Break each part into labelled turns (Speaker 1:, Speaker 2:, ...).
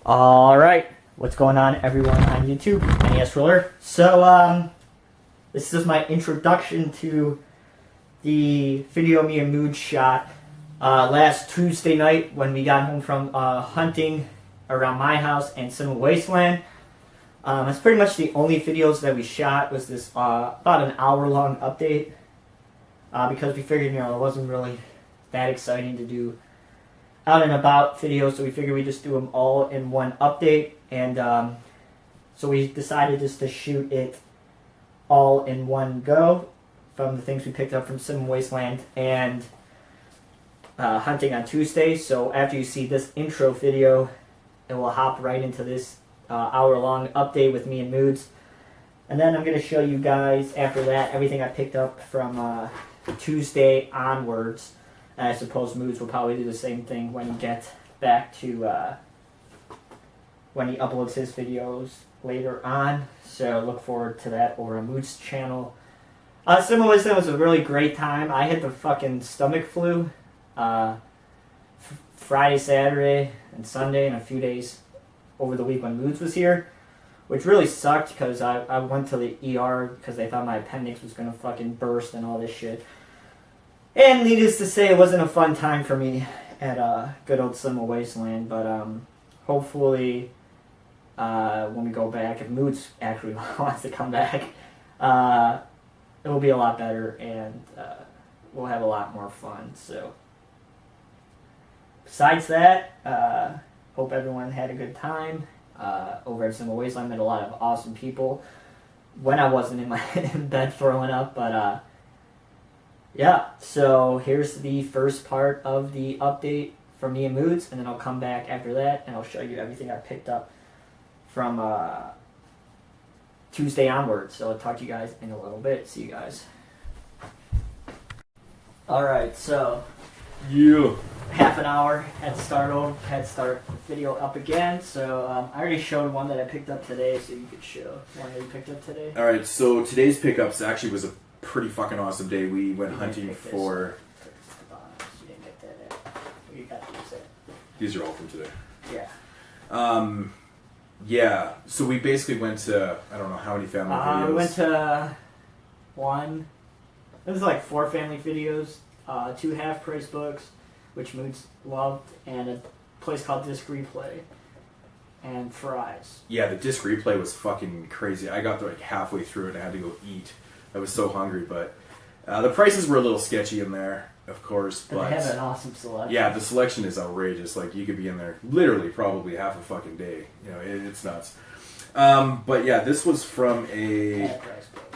Speaker 1: Alright, what's going on everyone on YouTube? NES Roller. So, this is my introduction to the video me and Moodz shot last Tuesday night when we got home from hunting around my house and Cinema Wasteland. That's pretty much the only videos that we shot was this about an hour-long update because we figured, it wasn't really that exciting to do out and about videos, so we figured we'd just do them all in one update, and so we decided just to shoot it all in one go from the things we picked up from Cinema Wasteland and hunting on Tuesday. So after you see this intro video, it will hop right into this hour-long update with me and Moodz, and then I'm going to show you guys after that everything I picked up from Tuesday onwards. And I suppose Moodz will probably do the same thing when he gets back to when he uploads his videos later on. So look forward to that over on Moodz channel. Cinema Wasteland was a really great time. I had the fucking stomach flu Friday, Saturday, and Sunday, and a few days over the week when Moodz was here, which really sucked because I went to the ER because they thought my appendix was going to fucking burst and all this shit. And needless to say, it wasn't a fun time for me at good old Cinema Wasteland, but hopefully when we go back, if Moodz actually wants to come back, it will be a lot better, and we'll have a lot more fun. So, besides that, hope everyone had a good time over at Cinema Wasteland. Met a lot of awesome people when I wasn't in my bed throwing up, but yeah, so here's the first part of the update from me and Moodz, and then I'll come back after that and I'll show you everything I picked up from Tuesday onwards. So I'll talk to you guys in a little bit. See you guys. Alright, so half an hour, had to start the video up again. So I already showed one that I picked up today, so you could show one that you picked up today.
Speaker 2: Alright, so today's pickups actually was a pretty fucking awesome day. We went hunting for...
Speaker 1: You didn't get that. You got these.
Speaker 2: These are all from today.
Speaker 1: Yeah.
Speaker 2: Yeah, so we basically went to, I don't know how many family videos.
Speaker 1: We went to one. It was like 4 family videos, 2 half-price books, which Moodz loved, and a place called Disc Replay, and fries.
Speaker 2: Yeah, the Disc Replay was fucking crazy. I got like halfway through it and I had to go eat. I was so hungry, but the prices were a little sketchy in there, of course. But
Speaker 1: they have an awesome selection.
Speaker 2: Yeah, the selection is outrageous. Like, you could be in there literally probably half a fucking day. It's nuts. But yeah, this was from a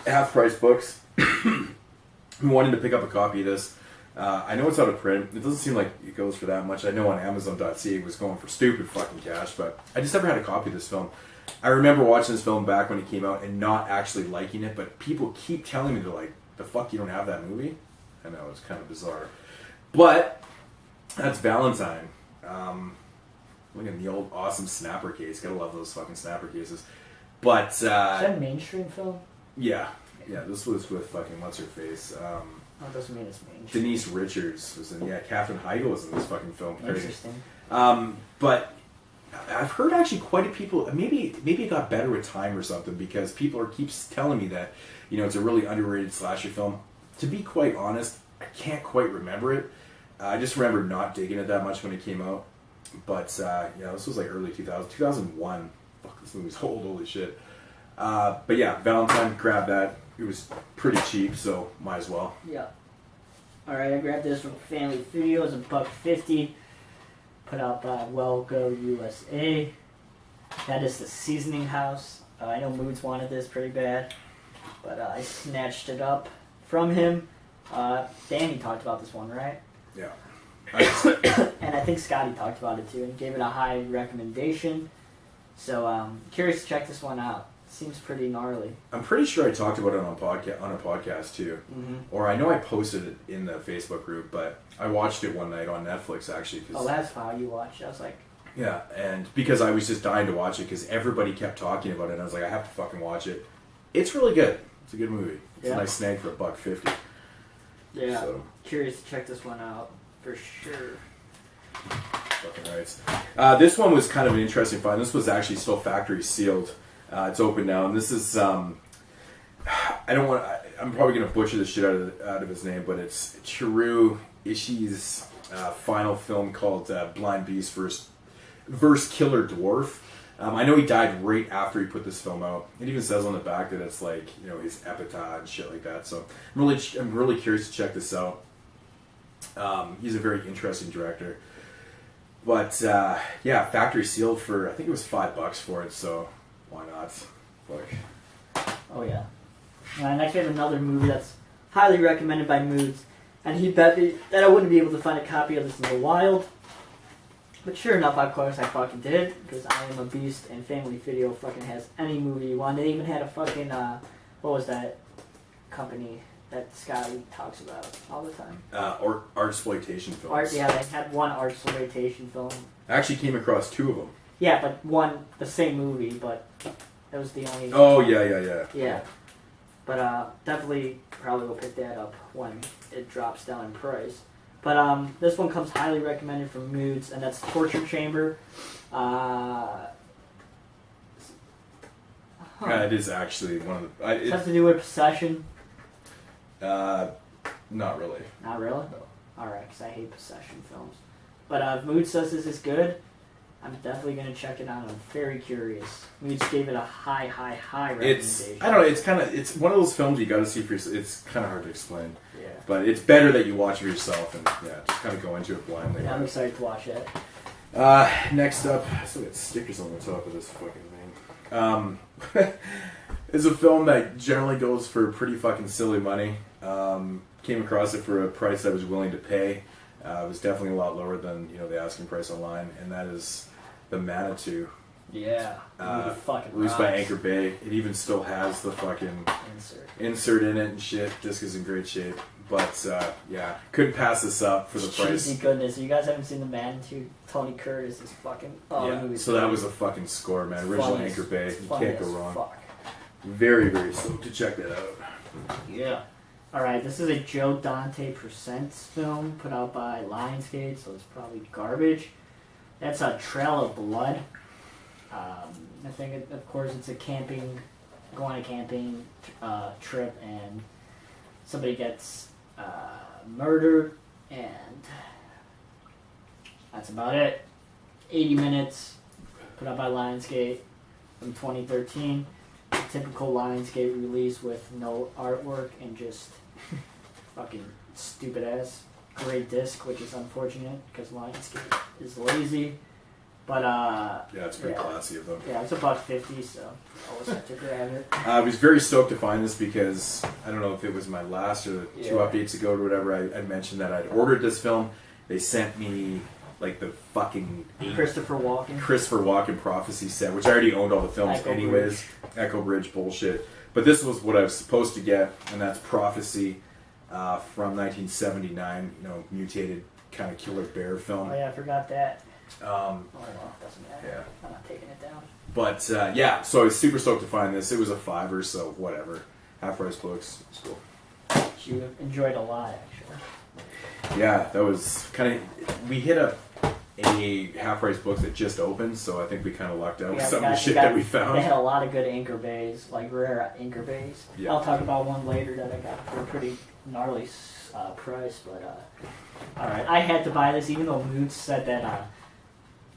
Speaker 2: half-price books. We wanted to pick up a copy of this. I know it's out of print. It doesn't seem like it goes for that much. I know on Amazon.ca it was going for stupid fucking cash, but I just never had a copy of this film. I remember watching this film back when it came out and not actually liking it, but people keep telling me, they're like, the fuck, you don't have that movie? I know, it's kind of bizarre. But that's Valentine. Look at the old awesome snapper case. Gotta love those fucking snapper cases. But,
Speaker 1: is that a mainstream film?
Speaker 2: Yeah, this was with fucking what's-her-face.
Speaker 1: That doesn't mean it's mainstream.
Speaker 2: Denise Richards was in, Katherine Heigl was in this fucking film.
Speaker 1: Interesting.
Speaker 2: But I've heard actually quite a people, maybe it got better with time or something, because people keeps telling me that, it's a really underrated slasher film. To be quite honest, I can't quite remember it. I just remember not digging it that much when it came out. But, this was like early 2001. Fuck, this movie's old, holy shit. But yeah, Valentine, grab that. It was pretty cheap, so might as well.
Speaker 1: Yeah. Alright, I grabbed this from Family Videos, $1.50. Put out by Well Go USA. That is the Seasoning House. I know Moodz wanted this pretty bad, but I snatched it up from him. Danny talked about this one, right?
Speaker 2: Yeah.
Speaker 1: And I think Scotty talked about it too and gave it a high recommendation. So curious to check this one out. Seems pretty gnarly.
Speaker 2: I'm pretty sure I talked about it on a podcast too.
Speaker 1: Mm-hmm.
Speaker 2: Or I know I posted it in the Facebook group, but I watched it one night on Netflix actually.
Speaker 1: Oh, that's how you watched it. I was like...
Speaker 2: Yeah, and because I was just dying to watch it because everybody kept talking about it, and I was like, I have to fucking watch it. It's really good. It's a good movie. It's a nice snag for $1.50.
Speaker 1: Yeah, so. Curious to check this one out for sure.
Speaker 2: fucking rights. This one was kind of an interesting find. This was actually still factory sealed. It's open now, and this is I'm probably gonna butcher the shit out of his name, but it's Chiru Ishii's final film called Blind Beast versus Killer Dwarf. I know he died right after he put this film out. It even says on the back that it's like, you know, his epitaph and shit like that. So I'm really curious to check this out. He's a very interesting director. But yeah, factory sealed for, I think it was $5 for it. So why not? Fuck.
Speaker 1: Oh yeah. Next we have another movie that's highly recommended by Moodz, and he bet me that I wouldn't be able to find a copy of this in the wild. But sure enough, of course, I fucking did, because I am a beast, and Family Video fucking has any movie you want. They even had a fucking, what was that company that Scotty talks about all the time?
Speaker 2: Artsploitation films.
Speaker 1: Yeah, they had one Artsploitation film.
Speaker 2: I actually came across 2 of them.
Speaker 1: Yeah, but one, the same movie, but that was the only...
Speaker 2: Oh, yeah.
Speaker 1: Yeah. But definitely probably will pick that up when it drops down in price. But this one comes highly recommended from Moodz, and that's Torture Chamber.
Speaker 2: It is actually one of the...
Speaker 1: It has to do with possession.
Speaker 2: Not really.
Speaker 1: Not really?
Speaker 2: No.
Speaker 1: Alright, because I hate possession films. But if Moodz says this is good, I'm definitely going to check it out. I'm very curious. Moodz gave it a high recommendation.
Speaker 2: I don't know, it's one of those films you gotta see for yourself. It's kind of hard to explain.
Speaker 1: Yeah.
Speaker 2: But it's better that you watch it for yourself and, yeah, just kind of go into it blindly.
Speaker 1: Yeah, I'm excited to watch it.
Speaker 2: Next up, I still got stickers on the top of this fucking thing. It's a film that generally goes for pretty fucking silly money. Came across it for a price I was willing to pay. It was definitely a lot lower than, you know, the asking price online, and that is The Manitou.
Speaker 1: Yeah.
Speaker 2: Released by Anchor Bay. It even still has the fucking insert in it and shit. Disc is in great shape. But, yeah, couldn't pass this up for the price.
Speaker 1: Cheesy goodness. You guys haven't seen The Manitou? Tony Curtis is fucking... Oh,
Speaker 2: yeah, so that was a fucking score, man. Original Anchor Bay. You can't go wrong.
Speaker 1: Fuck.
Speaker 2: Very, very stoked to check that out.
Speaker 1: Yeah. Alright, this is a Joe Dante Presents film put out by Lionsgate, so it's probably garbage. That's a Trail of Blood. I think, of course, it's a go on a camping trip, and somebody gets murdered, and that's about it. 80 minutes, put out by Lionsgate from 2013. A typical Lionsgate release with no artwork and just fucking stupid ass gray disc, which is unfortunate because Lionsgate is lazy. But
Speaker 2: yeah, it's pretty classy of them.
Speaker 1: Yeah, it's $1.50, so always have to grab it.
Speaker 2: I was very stoked to find this because I don't know if it was my last or 2 updates ago or whatever. I mentioned that I'd ordered this film. They sent me like the fucking
Speaker 1: Christopher
Speaker 2: Walken prophecy set, which I already owned all the films anyways. Echo Bridge bullshit. But this was what I was supposed to get, and that's Prophecy from 1979. You know, mutated kind of killer bear film.
Speaker 1: Oh yeah, I forgot that.
Speaker 2: Oh
Speaker 1: well, doesn't matter.
Speaker 2: Yeah.
Speaker 1: I'm not taking it down.
Speaker 2: But yeah, so I was super stoked to find this. It was a $5, so whatever. Half price books. It's cool.
Speaker 1: You enjoyed a lot, actually.
Speaker 2: Yeah, that was kind of. We hit a half price books that just opened, so I think we kind of lucked out with some of the shit that we found.
Speaker 1: They had a lot of good Anchor Bays, like rare Anchor Bays. Yeah. I'll talk about one later that I got for a pretty gnarly price, but alright. I had to buy this even though Moodz said that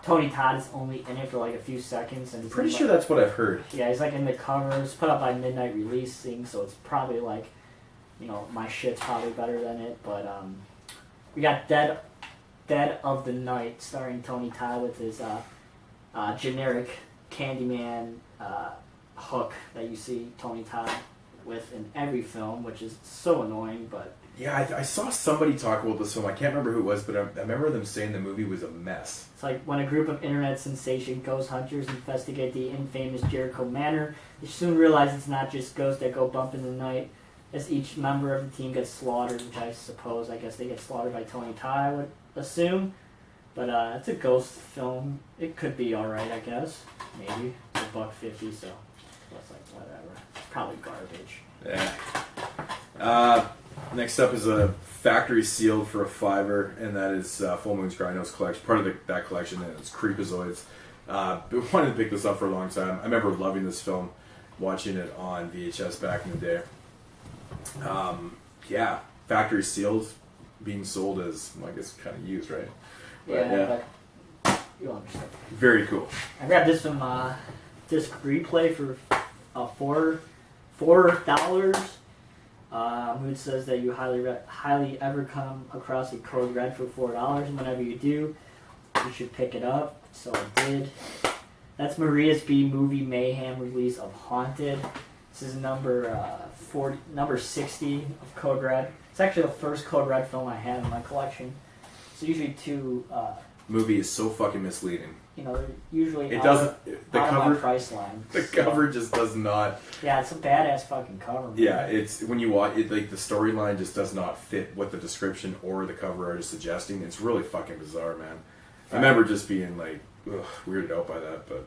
Speaker 1: Tony Todd is only in it for like a few seconds. And
Speaker 2: pretty sure that's what I've heard.
Speaker 1: Yeah, he's like in the covers, put up by Midnight Releasing, so it's probably like, you know, my shit's probably better than it, but we got Dead of the Night, starring Tony Todd with his generic Candyman hook that you see Tony Todd with in every film, which is so annoying, but...
Speaker 2: Yeah, I saw somebody talk about this film. I can't remember who it was, but I remember them saying the movie was a mess.
Speaker 1: It's like when a group of internet sensation ghost hunters investigate the infamous Jericho Manor, they soon realize it's not just ghosts that go bump in the night, as each member of the team gets slaughtered, which I guess they get slaughtered by Tony Todd, I would assume. But it's a ghost film. It could be alright, I guess. Maybe. It's $1.50, so it's like whatever. It's probably garbage.
Speaker 2: Yeah. Next up is a factory sealed for a $5, and that is Full Moon's Grindhouse collection. Part of that collection, and it's Creepazoids. Wanted to pick this up for a long time. I remember loving this film, watching it on VHS back in the day. Yeah, factory sealed, being sold as, well, I guess, kind of used, right? But,
Speaker 1: but you'll understand.
Speaker 2: Very cool.
Speaker 1: I grabbed this from Disc Replay for $4. Moodz says that you highly ever come across a code red for $4, and whenever you do, you should pick it up. So I did. That's Maria's B movie mayhem release of Haunted. This is number 60 of Code Red. It's actually the first Code Red film I have in my collection. It's usually two.
Speaker 2: Movie is so fucking misleading.
Speaker 1: You know, they're usually
Speaker 2: it
Speaker 1: out
Speaker 2: doesn't. The
Speaker 1: of
Speaker 2: cover,
Speaker 1: my price line.
Speaker 2: the cover just does not.
Speaker 1: Yeah, it's a badass fucking cover. Man.
Speaker 2: Yeah, it's when you watch it, like the storyline just does not fit what the description or the cover art is suggesting. It's really fucking bizarre, man. I remember just being like weirded out by that, but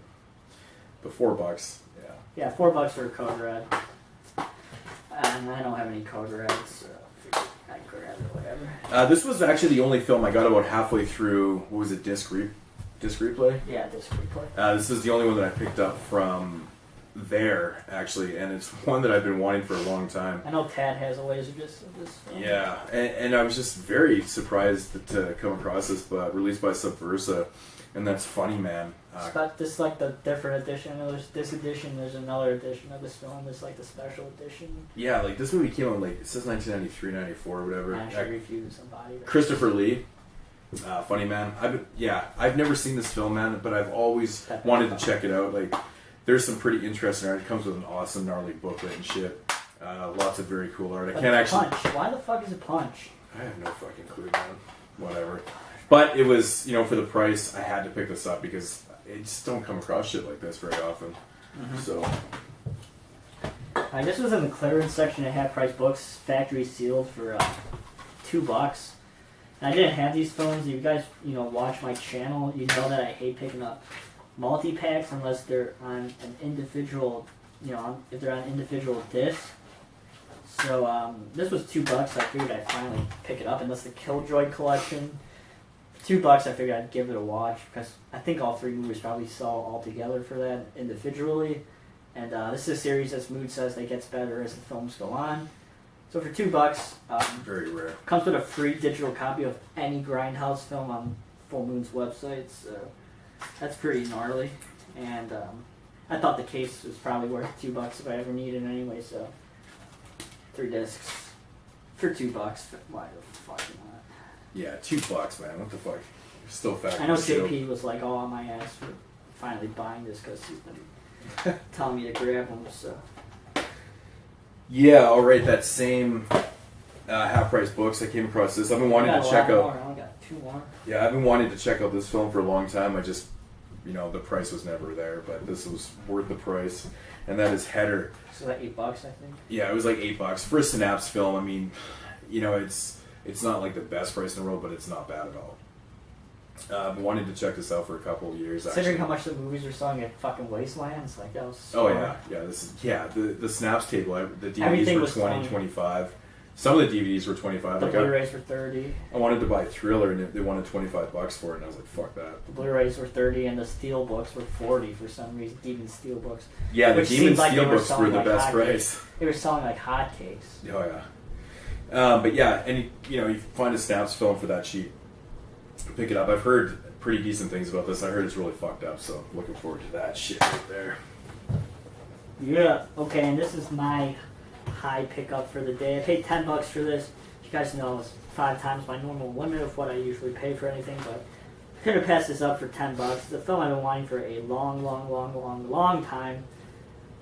Speaker 2: $4, yeah.
Speaker 1: Yeah, $4 for a Code Red. And I don't have any Code Reds, so I grab it, whatever.
Speaker 2: This was actually the only film I got about halfway through. What was it, Disc Replay?
Speaker 1: Yeah, Disc Replay.
Speaker 2: This is the only one that I picked up from there, actually, and it's one that I've been wanting for a long time.
Speaker 1: I know Tad has a Laserdisc of this film.
Speaker 2: Yeah, and I was just very surprised to come across this, but released by Subversa, and that's Funny Man.
Speaker 1: This is like the different edition. There's this edition, there's another edition of this film. This like the special edition.
Speaker 2: Yeah, like this movie came out like, it says 1993, 94, or whatever.
Speaker 1: I actually reviewed somebody.
Speaker 2: Christopher Lee, Funny Man. I've never seen this film, man, but I've always wanted to check it out. Like, there's some pretty interesting art. It comes with an awesome gnarly booklet and shit. Lots of very cool art. I can't actually.
Speaker 1: Punch. Why the fuck is it Punch?
Speaker 2: I have no fucking clue, man. Whatever. But it was, for the price, I had to pick this up because I just don't come across shit like this very often. Mm-hmm. So.
Speaker 1: This was in the clearance section at Half Price Books, factory sealed for $2. And I didn't have these films. If you guys, watch my channel, you know that I hate picking up multi-packs unless they're on an individual, if they're on individual discs. So this was $2. I figured I'd finally pick it up, and that's the Killjoy collection. For $2, I figured I'd give it a watch because I think all three movies probably saw all together for that individually. And this is a series, as Moodz says, that gets better as the films go on. So for $2,
Speaker 2: very rare.
Speaker 1: Comes with a free digital copy of any Grindhouse film on Full Moon's website. So that's pretty gnarly. And I thought the case was probably worth $2 if I ever needed it anyway. So 3 discs for $2. Why the fuck not?
Speaker 2: Yeah, $2, man. What the fuck? Still factory.
Speaker 1: I know
Speaker 2: sealed.
Speaker 1: JP was like all on my ass for finally buying this because he's been telling me to grab them. So.
Speaker 2: Yeah, I'll rate that same Half Price Books. I came across this. I've been wanting to check out.
Speaker 1: I only got 2 more.
Speaker 2: Yeah, I've been wanting to check out this film for a long time. I just, the price was never there, but this was worth the price. And that is Header.
Speaker 1: So that $8, I think.
Speaker 2: Yeah, it was like $8 for a Synapse film. I mean, it's not like the best price in the world, but it's not bad at all. I've been wanting to check this out for a couple of years.
Speaker 1: Considering
Speaker 2: actually.
Speaker 1: how much the movies were selling at fucking Wasteland, it's like that was.
Speaker 2: Oh yeah. This is the Snaps table. The DVDs
Speaker 1: Everything
Speaker 2: were
Speaker 1: was
Speaker 2: 20, 25. Some of the DVDs were 25.
Speaker 1: The Blu-rays were 30.
Speaker 2: I wanted to buy Thriller, and they wanted $25 for it, and I was like, "Fuck that."
Speaker 1: The Blu-rays were 30, and the Steel books were 40 for some reason. Demon Steel books.
Speaker 2: Yeah, the
Speaker 1: Which
Speaker 2: Demon
Speaker 1: seemed like
Speaker 2: Steel
Speaker 1: they were
Speaker 2: books were
Speaker 1: selling
Speaker 2: the
Speaker 1: like
Speaker 2: best
Speaker 1: hotcakes.
Speaker 2: price.
Speaker 1: They were selling like hotcakes.
Speaker 2: Oh yeah. But yeah, and you find a Snaps film for that cheap, pick it up. I've heard pretty decent things about this. I heard it's really fucked up, so looking forward to that shit right there.
Speaker 1: Yeah. Okay, and this is my high pickup for the day. I paid $10 for this. You guys know it's 5 times my normal limit of what I usually pay for anything, but I could have passed this up for $10. It's a film I've been wanting for a long time.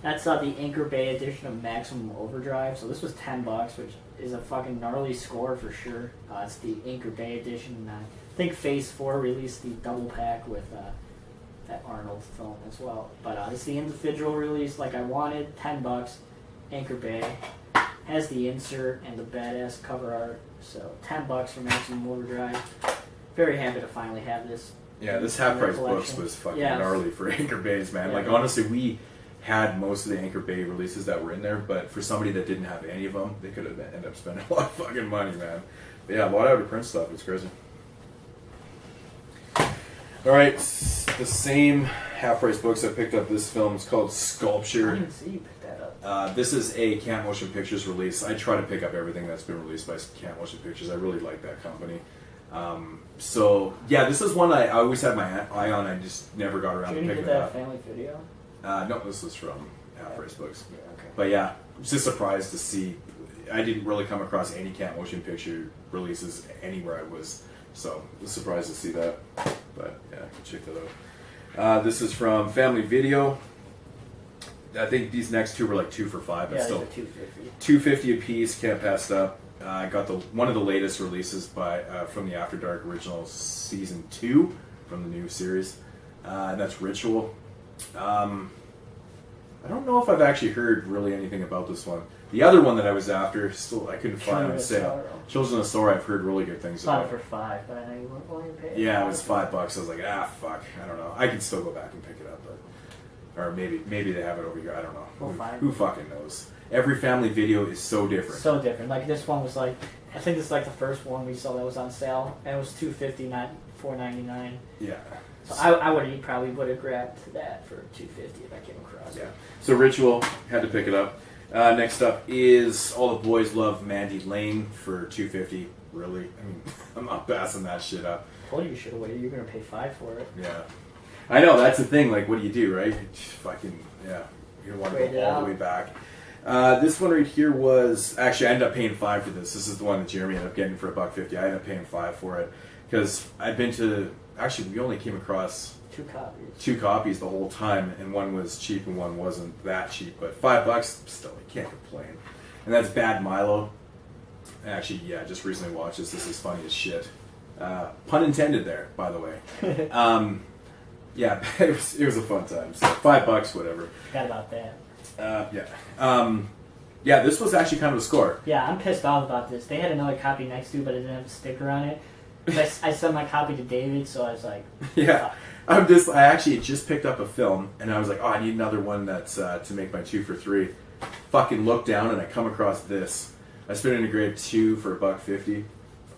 Speaker 1: That's the Anchor Bay edition of Maximum Overdrive. So this was $10, which is a fucking gnarly score for sure. It's the Anchor Bay edition. I think Phase 4 released the double pack with that Arnold film as well. But it's the individual release like I wanted. $10. Anchor Bay. Has the insert and the badass cover art. So $10 for Maximum Overdrive. Very happy to finally have this.
Speaker 2: Yeah, this Half Price Books was fucking gnarly for Anchor Bays, man.
Speaker 1: Yeah,
Speaker 2: like honestly, we had most of the Anchor Bay releases that were in there, but for somebody that didn't have any of them, they could have ended up spending a lot of fucking money, man. But yeah, a lot of out of print stuff. It's crazy. All right, the same half-price books I picked up. This film is called Sculpture.
Speaker 1: I didn't see you pick that up.
Speaker 2: This is a Camp Motion Pictures release. I try to pick up everything that's been released by Camp Motion Pictures. I really like that company. So yeah, this is one I always had my eye on. I just never got around to
Speaker 1: Did you
Speaker 2: picking
Speaker 1: get
Speaker 2: it
Speaker 1: that
Speaker 2: up.
Speaker 1: Family Video?
Speaker 2: No, this was from half-price books.
Speaker 1: Yeah, okay.
Speaker 2: But yeah, I was just surprised to see. I didn't really come across any Camp Motion Picture releases anywhere I was, so I was surprised to see that. But yeah, check that out. This is from Family Video. I think these next two were like 2 for $5, but
Speaker 1: Yeah,
Speaker 2: still
Speaker 1: these are $2.50.
Speaker 2: $2.50 a piece. Can't pass it up. I got one of the latest releases from the After Dark original season 2 from the new series, and that's Ritual. I don't know if I've actually heard really anything about this one. The other one that I was after, still I couldn't find on sale. Children of Sorrow, I've heard really good things about.
Speaker 1: 5 for $5, but I know you weren't willing to pay.
Speaker 2: Yeah, it was $5. I was like, fuck, I don't know. I can still go back and pick it up, but or maybe they have it over here. I don't know.
Speaker 1: We'll find
Speaker 2: Who fucking knows? Every Family Video is so different.
Speaker 1: So different. Like this one was like, I think this is like the first one we saw that was on sale, and it was $2.50, not $4.99.
Speaker 2: Yeah.
Speaker 1: So I probably would have grabbed that for $2.50 if I came across it.
Speaker 2: Yeah. So Ritual, had to pick it up. Next up is All the Boys Love Mandy Lane for $2.50. Really? I mean, I'm not passing that shit up.
Speaker 1: I told you should have waited. You're gonna pay $5 for it.
Speaker 2: Yeah. I know, that's the thing. Like, what do you do, right? Fucking, yeah. You don't want to
Speaker 1: Wait
Speaker 2: go
Speaker 1: it
Speaker 2: all
Speaker 1: out.
Speaker 2: the way back. This one right here was... Actually, I ended up paying $5 for this. This is the one that Jeremy ended up getting for $1.50. I ended up paying $5 for it. Because I've been to... Actually, we only came across
Speaker 1: 2 copies.
Speaker 2: 2 copies the whole time, and one was cheap and one wasn't that cheap. But $5, still, you can't complain. And that's Bad Milo. Actually, yeah, just recently watched this. This is funny as shit. Pun intended there, by the way. Yeah, it was a fun time. So $5, whatever.
Speaker 1: Forgot about that.
Speaker 2: Yeah, this was actually kind of a score.
Speaker 1: Yeah, I'm pissed off about this. They had another copy next to, but it didn't have a sticker on it. I sent my copy to David, so I was like,
Speaker 2: Yeah, I actually just picked up a film, and I was like, oh, I need another one that's to make my 2 for $3. Fucking look down, and I come across this. I spent in a grade 2 for $1.50.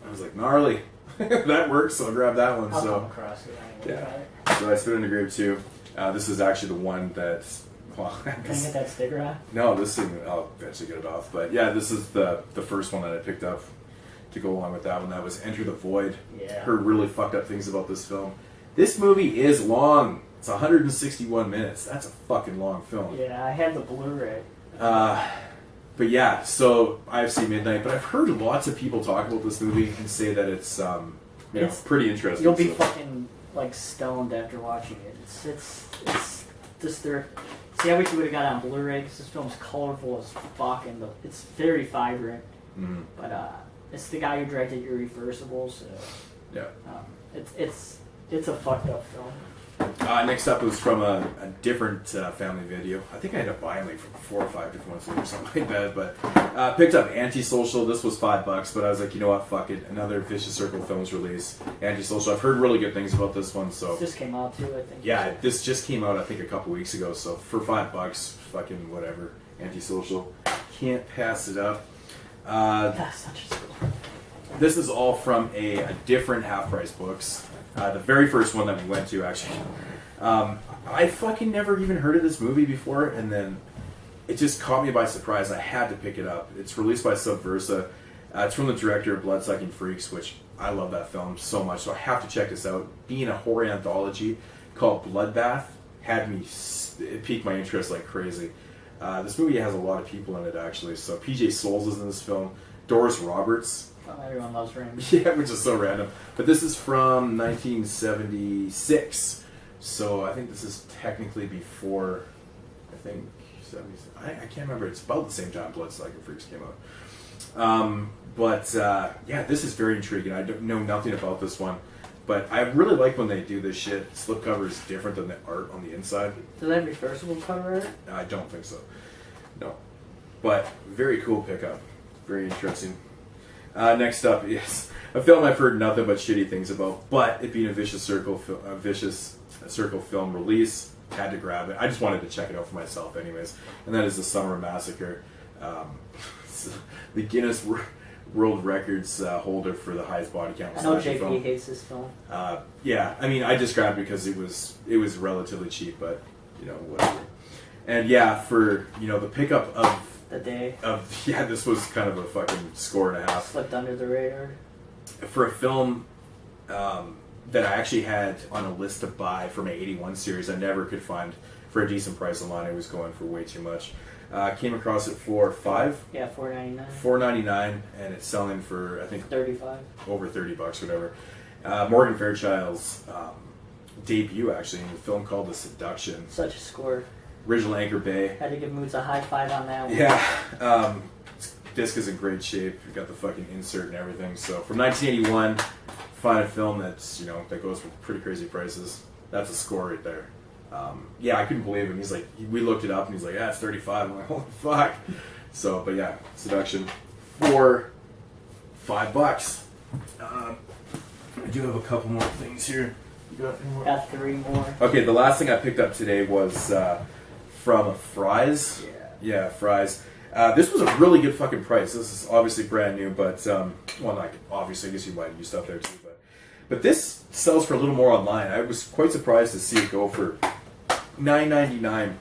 Speaker 2: I was like, gnarly. That works, so I'll grab that one.
Speaker 1: I'll
Speaker 2: So
Speaker 1: come across it anyway.
Speaker 2: yeah, so I spent in a grade 2. This is actually the one that. Well,
Speaker 1: Can I get that sticker on?
Speaker 2: no, this thing I'll eventually get it off. But yeah, this is the first one that I picked up to go along with that one. That was Enter the Void.
Speaker 1: Yeah.
Speaker 2: Heard really fucked up things about this film. This movie is long. It's 161 minutes. That's a fucking long film.
Speaker 1: Yeah, I have the Bluray.
Speaker 2: But yeah, so IFC Midnight. But I've heard lots of people talk about this movie and say that it's pretty interesting.
Speaker 1: You'll be
Speaker 2: so.
Speaker 1: fucking like stoned after watching it. It's disturbing. See, I wish you would have got it on Blu-ray because this film's colorful as fuck and it's very vibrant.
Speaker 2: Mhm.
Speaker 1: But it's the guy who directed Irreversible, so
Speaker 2: Yeah.
Speaker 1: it's a fucked up film.
Speaker 2: Next up was from a different Family Video. I think I ended up buying like from 4 or 5 different ones or something like that. But picked up Antisocial. This was $5, but I was like, you know what, fuck it. Another Vicious Circle Films release. Antisocial. I've heard really good things about this one. So
Speaker 1: This just came out too, I think.
Speaker 2: yeah, this just came out I think a couple weeks ago. So for $5, fucking whatever. Antisocial. Can't pass it up.
Speaker 1: That's such a score.
Speaker 2: This is all from a different half-price books. The very first one that we went to, actually. I fucking never even heard of this movie before, and then it just caught me by surprise. I had to pick it up. It's released by Subversa. It's from the director of Bloodsucking Freaks, which I love that film so much, so I have to check this out. Being a horror anthology called Bloodbath it piqued my interest like crazy. This movie has a lot of people in it, actually. So PJ Souls is in this film. Doris Roberts.
Speaker 1: Oh, everyone loves Raimi.
Speaker 2: Yeah, which is so random. But this is from 1976. So I think this is technically before, I think, 70s. I can't remember. It's about the same time Bloodsucking Freaks came out. Yeah, this is very intriguing. I don't know nothing about this one. But I really like when they do this shit. Slipcover is different than the art on the inside.
Speaker 1: Does that have reversible cover art?
Speaker 2: I don't think so. No. But very cool pickup. Very interesting. Next up is a film I've heard nothing but shitty things about, but it being a Vicious a Circle Film release. Had to grab it. I just wanted to check it out for myself, anyways. And that is the Summer Massacre. The Guinness World Records holder for the highest body count.
Speaker 1: I know JP hates this film.
Speaker 2: Yeah, I mean, I just grabbed it because it was relatively cheap, but you know, whatever. And yeah, for the pickup of
Speaker 1: the day
Speaker 2: this was kind of a fucking score and a half.
Speaker 1: Slipped under the radar
Speaker 2: for a film that I actually had on a list to buy for my '81 series. I never could find for a decent price online. It was going for way too much. Came across it for
Speaker 1: $4.99.
Speaker 2: $4.99, and it's selling for I think
Speaker 1: $35,
Speaker 2: over $30, whatever. Morgan Fairchild's debut, actually, in a film called The Seduction.
Speaker 1: Such a score.
Speaker 2: Original Anchor Bay.
Speaker 1: Had to give Moodz a high five on that one.
Speaker 2: Yeah. Disc is in great shape. We got the fucking insert and everything. So from 1981, find a film that's that goes for pretty crazy prices. That's a score right there. Yeah, I couldn't believe him. He's like, we looked it up and he's like, yeah, it's 35. I'm like, holy fuck. So, but yeah, Seduction for $5. I do have a couple more things here. You got any more?
Speaker 1: Got 3 more.
Speaker 2: Okay, the last thing I picked up today was from Fry's. Yeah, Fry's. This was a really good fucking price. This is obviously brand new, but obviously, I guess you might use stuff there too. But this sells for a little more online. I was quite surprised to see it go for $9.99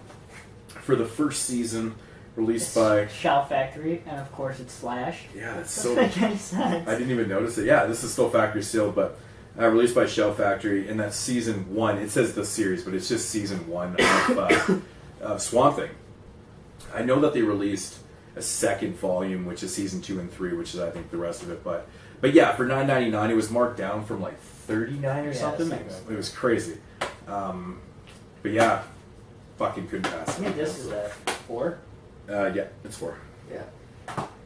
Speaker 2: for the first season, released by
Speaker 1: Shout Factory, and of course it's Slash.
Speaker 2: Yeah, that's
Speaker 1: so. Doesn't make any sense.
Speaker 2: I didn't even notice it. Yeah, this is still factory sealed, but released by Shell Factory, and that's season 1. It says the series, but it's just season 1 of Swamp Thing. I know that they released a second volume, which is season 2 and 3, which is I think the rest of it. But yeah, for $9.99, it was marked down from like $39 or something. It was crazy. But yeah, fucking couldn't pass.
Speaker 1: How many discs is that? 4?
Speaker 2: Yeah, it's 4.
Speaker 1: Yeah.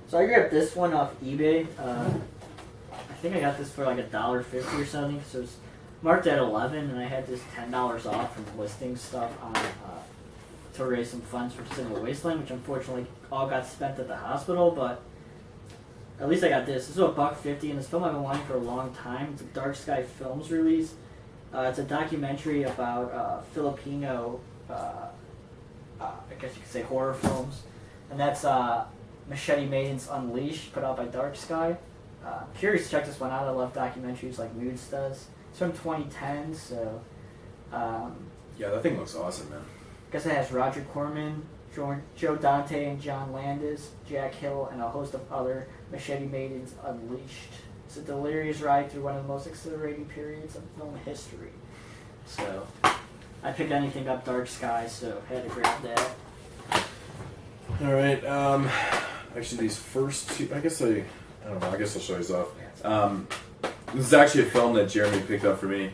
Speaker 1: So I grabbed this one off eBay. I think I got this for like $1.50 or something. So it's marked at 11, and I had this $10 off from listing stuff on to raise some funds for Cinema Wasteland, which unfortunately all got spent at the hospital. But at least I got this. This is $1.50, and this film I've been wanting for a long time. It's a Dark Sky Films release. It's a documentary about Filipino, I guess you could say horror films, and that's Machete Maidens Unleashed, put out by Dark Sky. Curious to check this one out. I love documentaries like Moodz does. It's from 2010, so
Speaker 2: yeah, that thing looks awesome, man.
Speaker 1: I guess it has Roger Corman, Joe Dante, and John Landis, Jack Hill, and a host of other Machete Maidens Unleashed. It's a delirious ride through one of the most exhilarating periods of film history. So I picked anything up Dark Sky, so I had to grab that.
Speaker 2: All right. Actually, these first two, I don't know. I guess I'll show you off. This is actually a film that Jeremy picked up for me.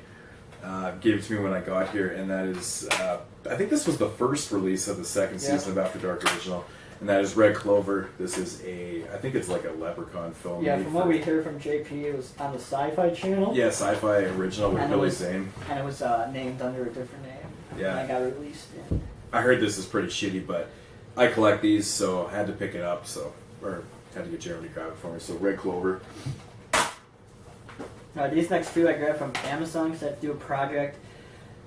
Speaker 2: Gave it to me when I got here, and that is, I think this was the first release of the second season of After Dark Original, and that is Red Clover. This is I think it's like a Leprechaun film.
Speaker 1: Yeah, from what we heard from JP, it was on the Sci-Fi Channel.
Speaker 2: Yeah, Sci-Fi Original with Billy Zane.
Speaker 1: And it was named under a different name.
Speaker 2: Yeah.
Speaker 1: And I got released in.
Speaker 2: I heard this is pretty shitty, but I collect these, so I had to pick it up, or had to get Jeremy to grab it for me. So Red Clover.
Speaker 1: These next two I grabbed from Amazon because I had to do a project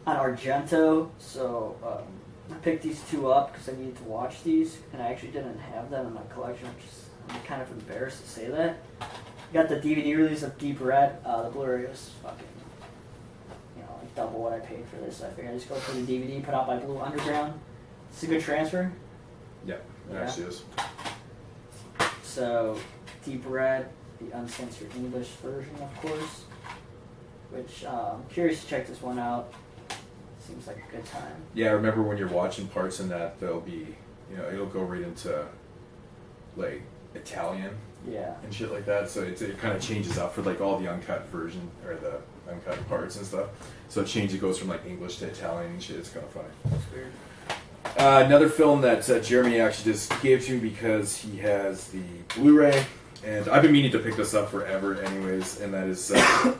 Speaker 1: on Argento. So I picked these two up because I needed to watch these, and I actually didn't have them in my collection. I'm kind of embarrassed to say that. Got the DVD release of Deep Red. The Bluray was fucking, like double what I paid for this. So I figured I'd just go for the DVD put out by Blue Underground. It's a good transfer.
Speaker 2: Yeah, it actually is.
Speaker 1: So, Deep Red, the uncensored English version, of course. Which, I'm curious to check this one out. Seems like a good time.
Speaker 2: Yeah, I remember when you're watching parts in that, there'll be, it'll go right into, like, Italian.
Speaker 1: Yeah.
Speaker 2: And shit like that. So it kind of changes up for, like, all the uncut version, or the uncut parts and stuff. So it goes from, like, English to Italian and shit. It's kind of funny.
Speaker 1: That's weird.
Speaker 2: Another film that Jeremy actually just gave to me because he has the Blu-ray, and I've been meaning to pick this up forever anyways, and that is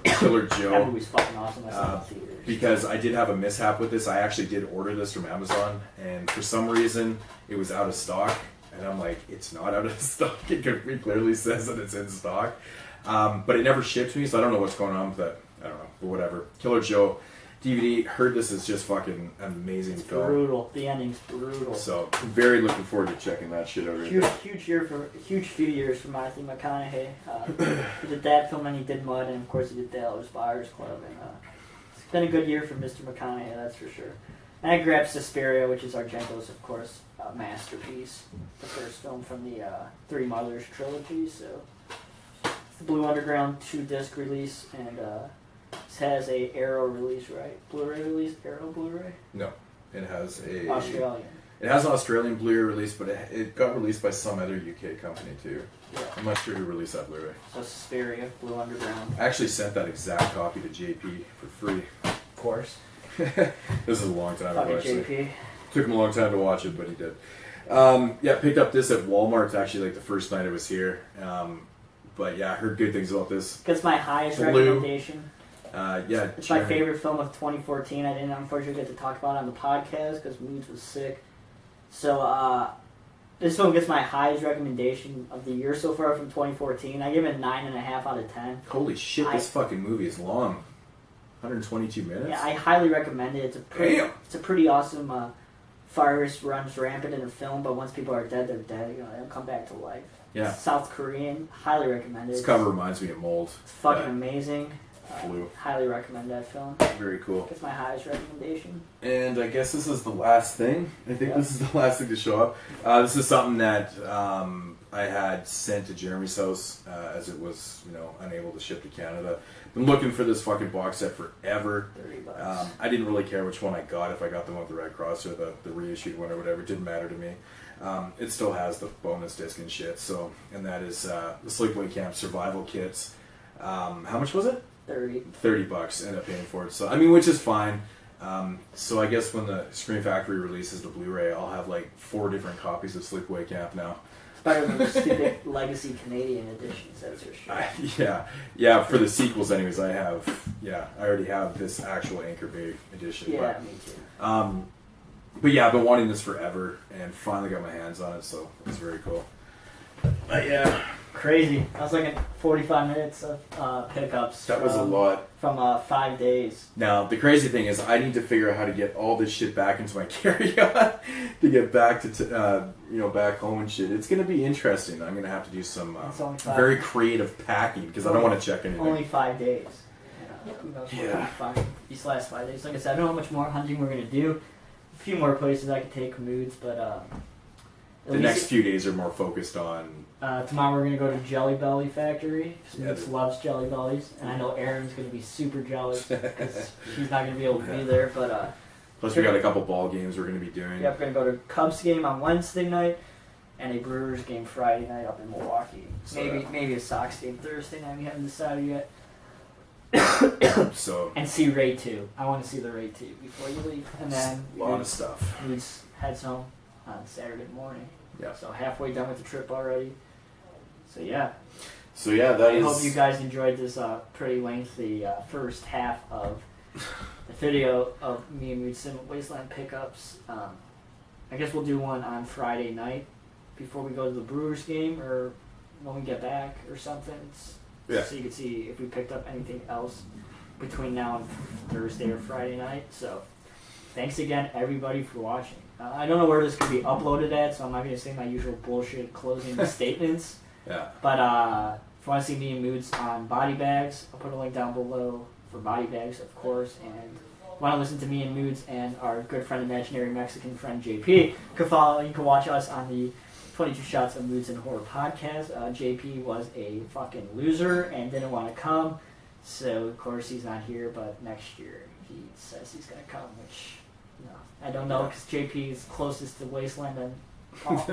Speaker 2: Killer Joe.
Speaker 1: That movie's fucking awesome. I saw it in theaters.
Speaker 2: Because I did have a mishap with this. I actually did order this from Amazon, and for some reason it was out of stock, and I'm like, it's not out of stock. It clearly says that it's in stock, but it never shipped to me, so I don't know what's going on with that. I don't know, but whatever. Killer Joe DVD. Heard this is just fucking amazing
Speaker 1: It's
Speaker 2: film.
Speaker 1: brutal. The ending's brutal.
Speaker 2: So very looking forward to checking that shit out.
Speaker 1: Huge few years for Matthew McConaughey. He did that film and he did Mud, and of course he did Dallas Buyers Club. And it's been a good year for Mr. McConaughey, that's for sure. And I grabbed Suspiria, which is Argento's, of course, masterpiece. The first film from the Three Mothers trilogy. So it's the Blue Underground 2-disc release, and this has a Arrow release, right? Bluray release, Arrow Bluray.
Speaker 2: No, it has a
Speaker 1: Australian.
Speaker 2: It has an Australian Blu-ray release, but it got released by some other UK company too.
Speaker 1: Yeah.
Speaker 2: I'm not sure who released that Blu-ray.
Speaker 1: So Suspiria, Blue Underground.
Speaker 2: I actually sent that exact copy to JP for free.
Speaker 1: Of course.
Speaker 2: This is a long time ago.
Speaker 1: Fucking
Speaker 2: Actually.
Speaker 1: JP.
Speaker 2: Took him a long time to watch it, but he did. Yeah, picked up this at Walmart actually like the first night I was here. But yeah, I heard good things about this.
Speaker 1: Gets my highest
Speaker 2: Blue.
Speaker 1: recommendation.
Speaker 2: Yeah,
Speaker 1: It's my favorite film of 2014. I didn't unfortunately get to talk about it on the podcast because Moodz was sick. So this film gets my highest recommendation of the year so far from 2014. I give it 9.5 out of 10.
Speaker 2: Holy shit, this fucking movie is long. 122 minutes?
Speaker 1: Yeah, I highly recommend it. It's a pretty awesome virus runs rampant in the film, but once people are dead, they're dead. You know, they'll come back to life.
Speaker 2: Yeah.
Speaker 1: It's South Korean. Highly recommend it.
Speaker 2: This cover reminds me of Mold.
Speaker 1: It's fucking amazing.
Speaker 2: Flu.
Speaker 1: Highly recommend that film.
Speaker 2: Very cool.
Speaker 1: It's my highest recommendation.
Speaker 2: And I guess this is the last thing. I think this is the last thing to show up. This is something that I had sent to Jeremy's house as it was, unable to ship to Canada. Been looking for this fucking box set forever.
Speaker 1: $30.
Speaker 2: I didn't really care which one I got, if I got the one with the Red Cross or the reissued one or whatever. It didn't matter to me. It still has the bonus disc and shit. So, and that is the Sleepaway Camp survival kits. How much was it? $30. End up paying for it. So I mean, which is fine. So I guess when the Scream Factory releases the Blu-ray, I'll have like 4 different copies of Sleepaway Camp now.
Speaker 1: It's better than the stupid legacy Canadian editions, that's for sure.
Speaker 2: Yeah. For the sequels, anyways, I already have this actual Anchor Bay edition.
Speaker 1: Yeah,
Speaker 2: but,
Speaker 1: me too.
Speaker 2: But yeah, I've been wanting this forever, and finally got my hands on it, so it's very cool. But yeah.
Speaker 1: Crazy. I was looking at 45 minutes of pickups.
Speaker 2: That was a lot.
Speaker 1: From 5 days.
Speaker 2: Now, the crazy thing is I need to figure out how to get all this shit back into my carry-on to get back to, back home and shit. It's going to be interesting. I'm going to have to do some very creative packing because I don't want to check anything.
Speaker 1: Only 5 days.
Speaker 2: Yeah.
Speaker 1: These last 5 days. Like I said, I don't know how much more hunting we're going to do. A few more places I could take Moodz, but...
Speaker 2: the next few days are more focused on...
Speaker 1: tomorrow we're going to go to Jelly Belly Factory.
Speaker 2: Yeah,
Speaker 1: Moodz loves Jelly Bellies. And I know Erin's going to be super jealous because she's not going to be able to be there. But
Speaker 2: plus we got a couple ball games we're going to be doing.
Speaker 1: Yep, we're going to go to a Cubs game on Wednesday night and a Brewers game Friday night up in Milwaukee. So maybe a Sox game Thursday night. We haven't decided yet. And see Raid 2. I want to see the Raid 2 before you leave. And then
Speaker 2: a lot of stuff.
Speaker 1: Moodz heads home on Saturday morning.
Speaker 2: Yeah.
Speaker 1: So halfway done with the trip already. So yeah.
Speaker 2: I
Speaker 1: hope you guys enjoyed this pretty lengthy first half of the video of me and Moodz Cinema Wasteland pickups. I guess we'll do one on Friday night before we go to the Brewers game or when we get back or something. So you can see if we picked up anything else between now and Thursday or Friday night. So thanks again, everybody, for watching. I don't know where this could be uploaded at, so I'm not going to say my usual bullshit closing statements.
Speaker 2: Yeah.
Speaker 1: But if you want to see me and Moodz on body bags, I'll put a link down below for body bags, of course. And want to listen to me and Moodz and our good friend, imaginary Mexican friend JP, you can watch us on the 22 Shots of Moodz and Horror podcast. JP was a fucking loser and didn't want to come, so of course he's not here. But next year he says he's going to come, which I don't know because JP is closest to Wasteland than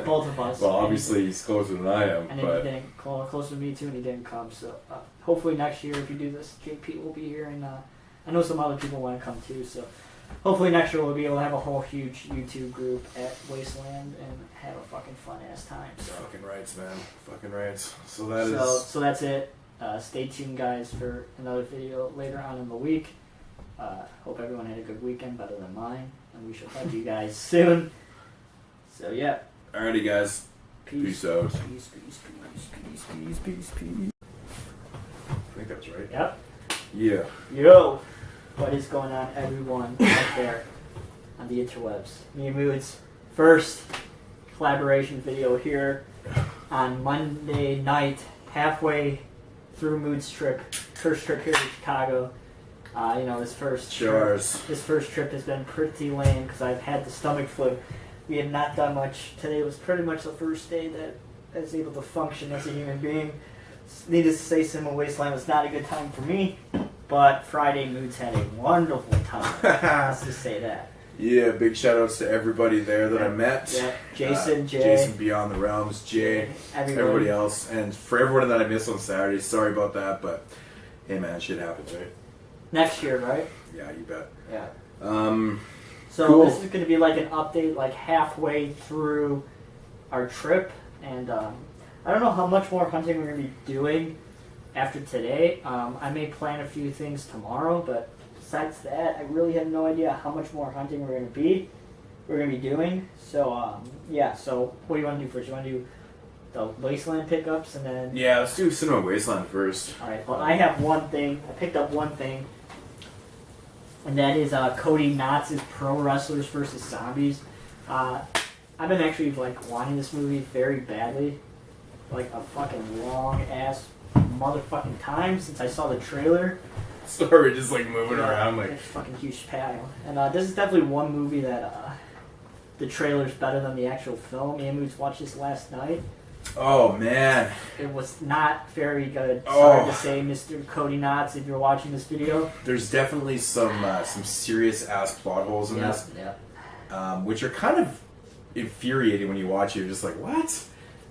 Speaker 1: both of us.
Speaker 2: Well, obviously he's closer than I am.
Speaker 1: And then he didn't closer to me too, and he didn't come. So hopefully next year, if you do this, JP will be here, and I know some other people want to come too. So hopefully next year we'll be able to have a whole huge YouTube group at Wasteland and have a fucking fun ass time. So.
Speaker 2: Fucking rights, man. Fucking rights. So
Speaker 1: that's it. Stay tuned, guys, for another video later on in the week. Hope everyone had a good weekend, better than mine, and we shall talk to you guys soon. So yeah.
Speaker 2: Alrighty, guys. Peace out.
Speaker 1: Peace.
Speaker 2: I think that was right.
Speaker 1: Yep.
Speaker 2: Yeah.
Speaker 1: Yo. What is going on, everyone out there on the interwebs? Me and Moodz, first collaboration video here on Monday night, halfway through Moodz trip, first trip here to Chicago. This first trip has been pretty lame because I've had the stomach flu. We had not done much. Today was pretty much the first day that I was able to function as a human being. Needless to say, Cinema Wasteland was not a good time for me, but Friday Moodz had a wonderful time. Let's just say that.
Speaker 2: Yeah, big shout outs to everybody there that I met.
Speaker 1: Yeah, Jason, Jay.
Speaker 2: Jason Beyond the Realms, Jay, everybody else. And for everyone that I missed on Saturday, sorry about that, but hey man, shit happens, right?
Speaker 1: Next year, right?
Speaker 2: Yeah, you bet.
Speaker 1: Yeah. So
Speaker 2: cool.
Speaker 1: This is going to be like an update, like halfway through our trip, and I don't know how much more hunting we're going to be doing after today. I may plan a few things tomorrow, but besides that, I really have no idea how much more hunting we're going to be doing. So yeah. So what do you want to do first? You want to do the Wasteland pickups and then?
Speaker 2: Yeah, let's do Cinema Wasteland first.
Speaker 1: All right. Well, I have one thing. I picked up one thing. And that is Cody Knotz's Pro Wrestlers vs. Zombies. I've been actually wanting this movie very badly, like a fucking long ass motherfucking time since I saw the trailer.
Speaker 2: Sorry, just moving around like
Speaker 1: it's fucking huge patio. And this is definitely one movie that the trailer's better than the actual film. Me and Moodz watched this last night.
Speaker 2: Oh man,
Speaker 1: it was not very good. Sorry to say, Mr. Cody Knotts, if you're watching this video.
Speaker 2: There's definitely some serious ass plot holes in this, which are kind of infuriating when you watch it. You're just like, what?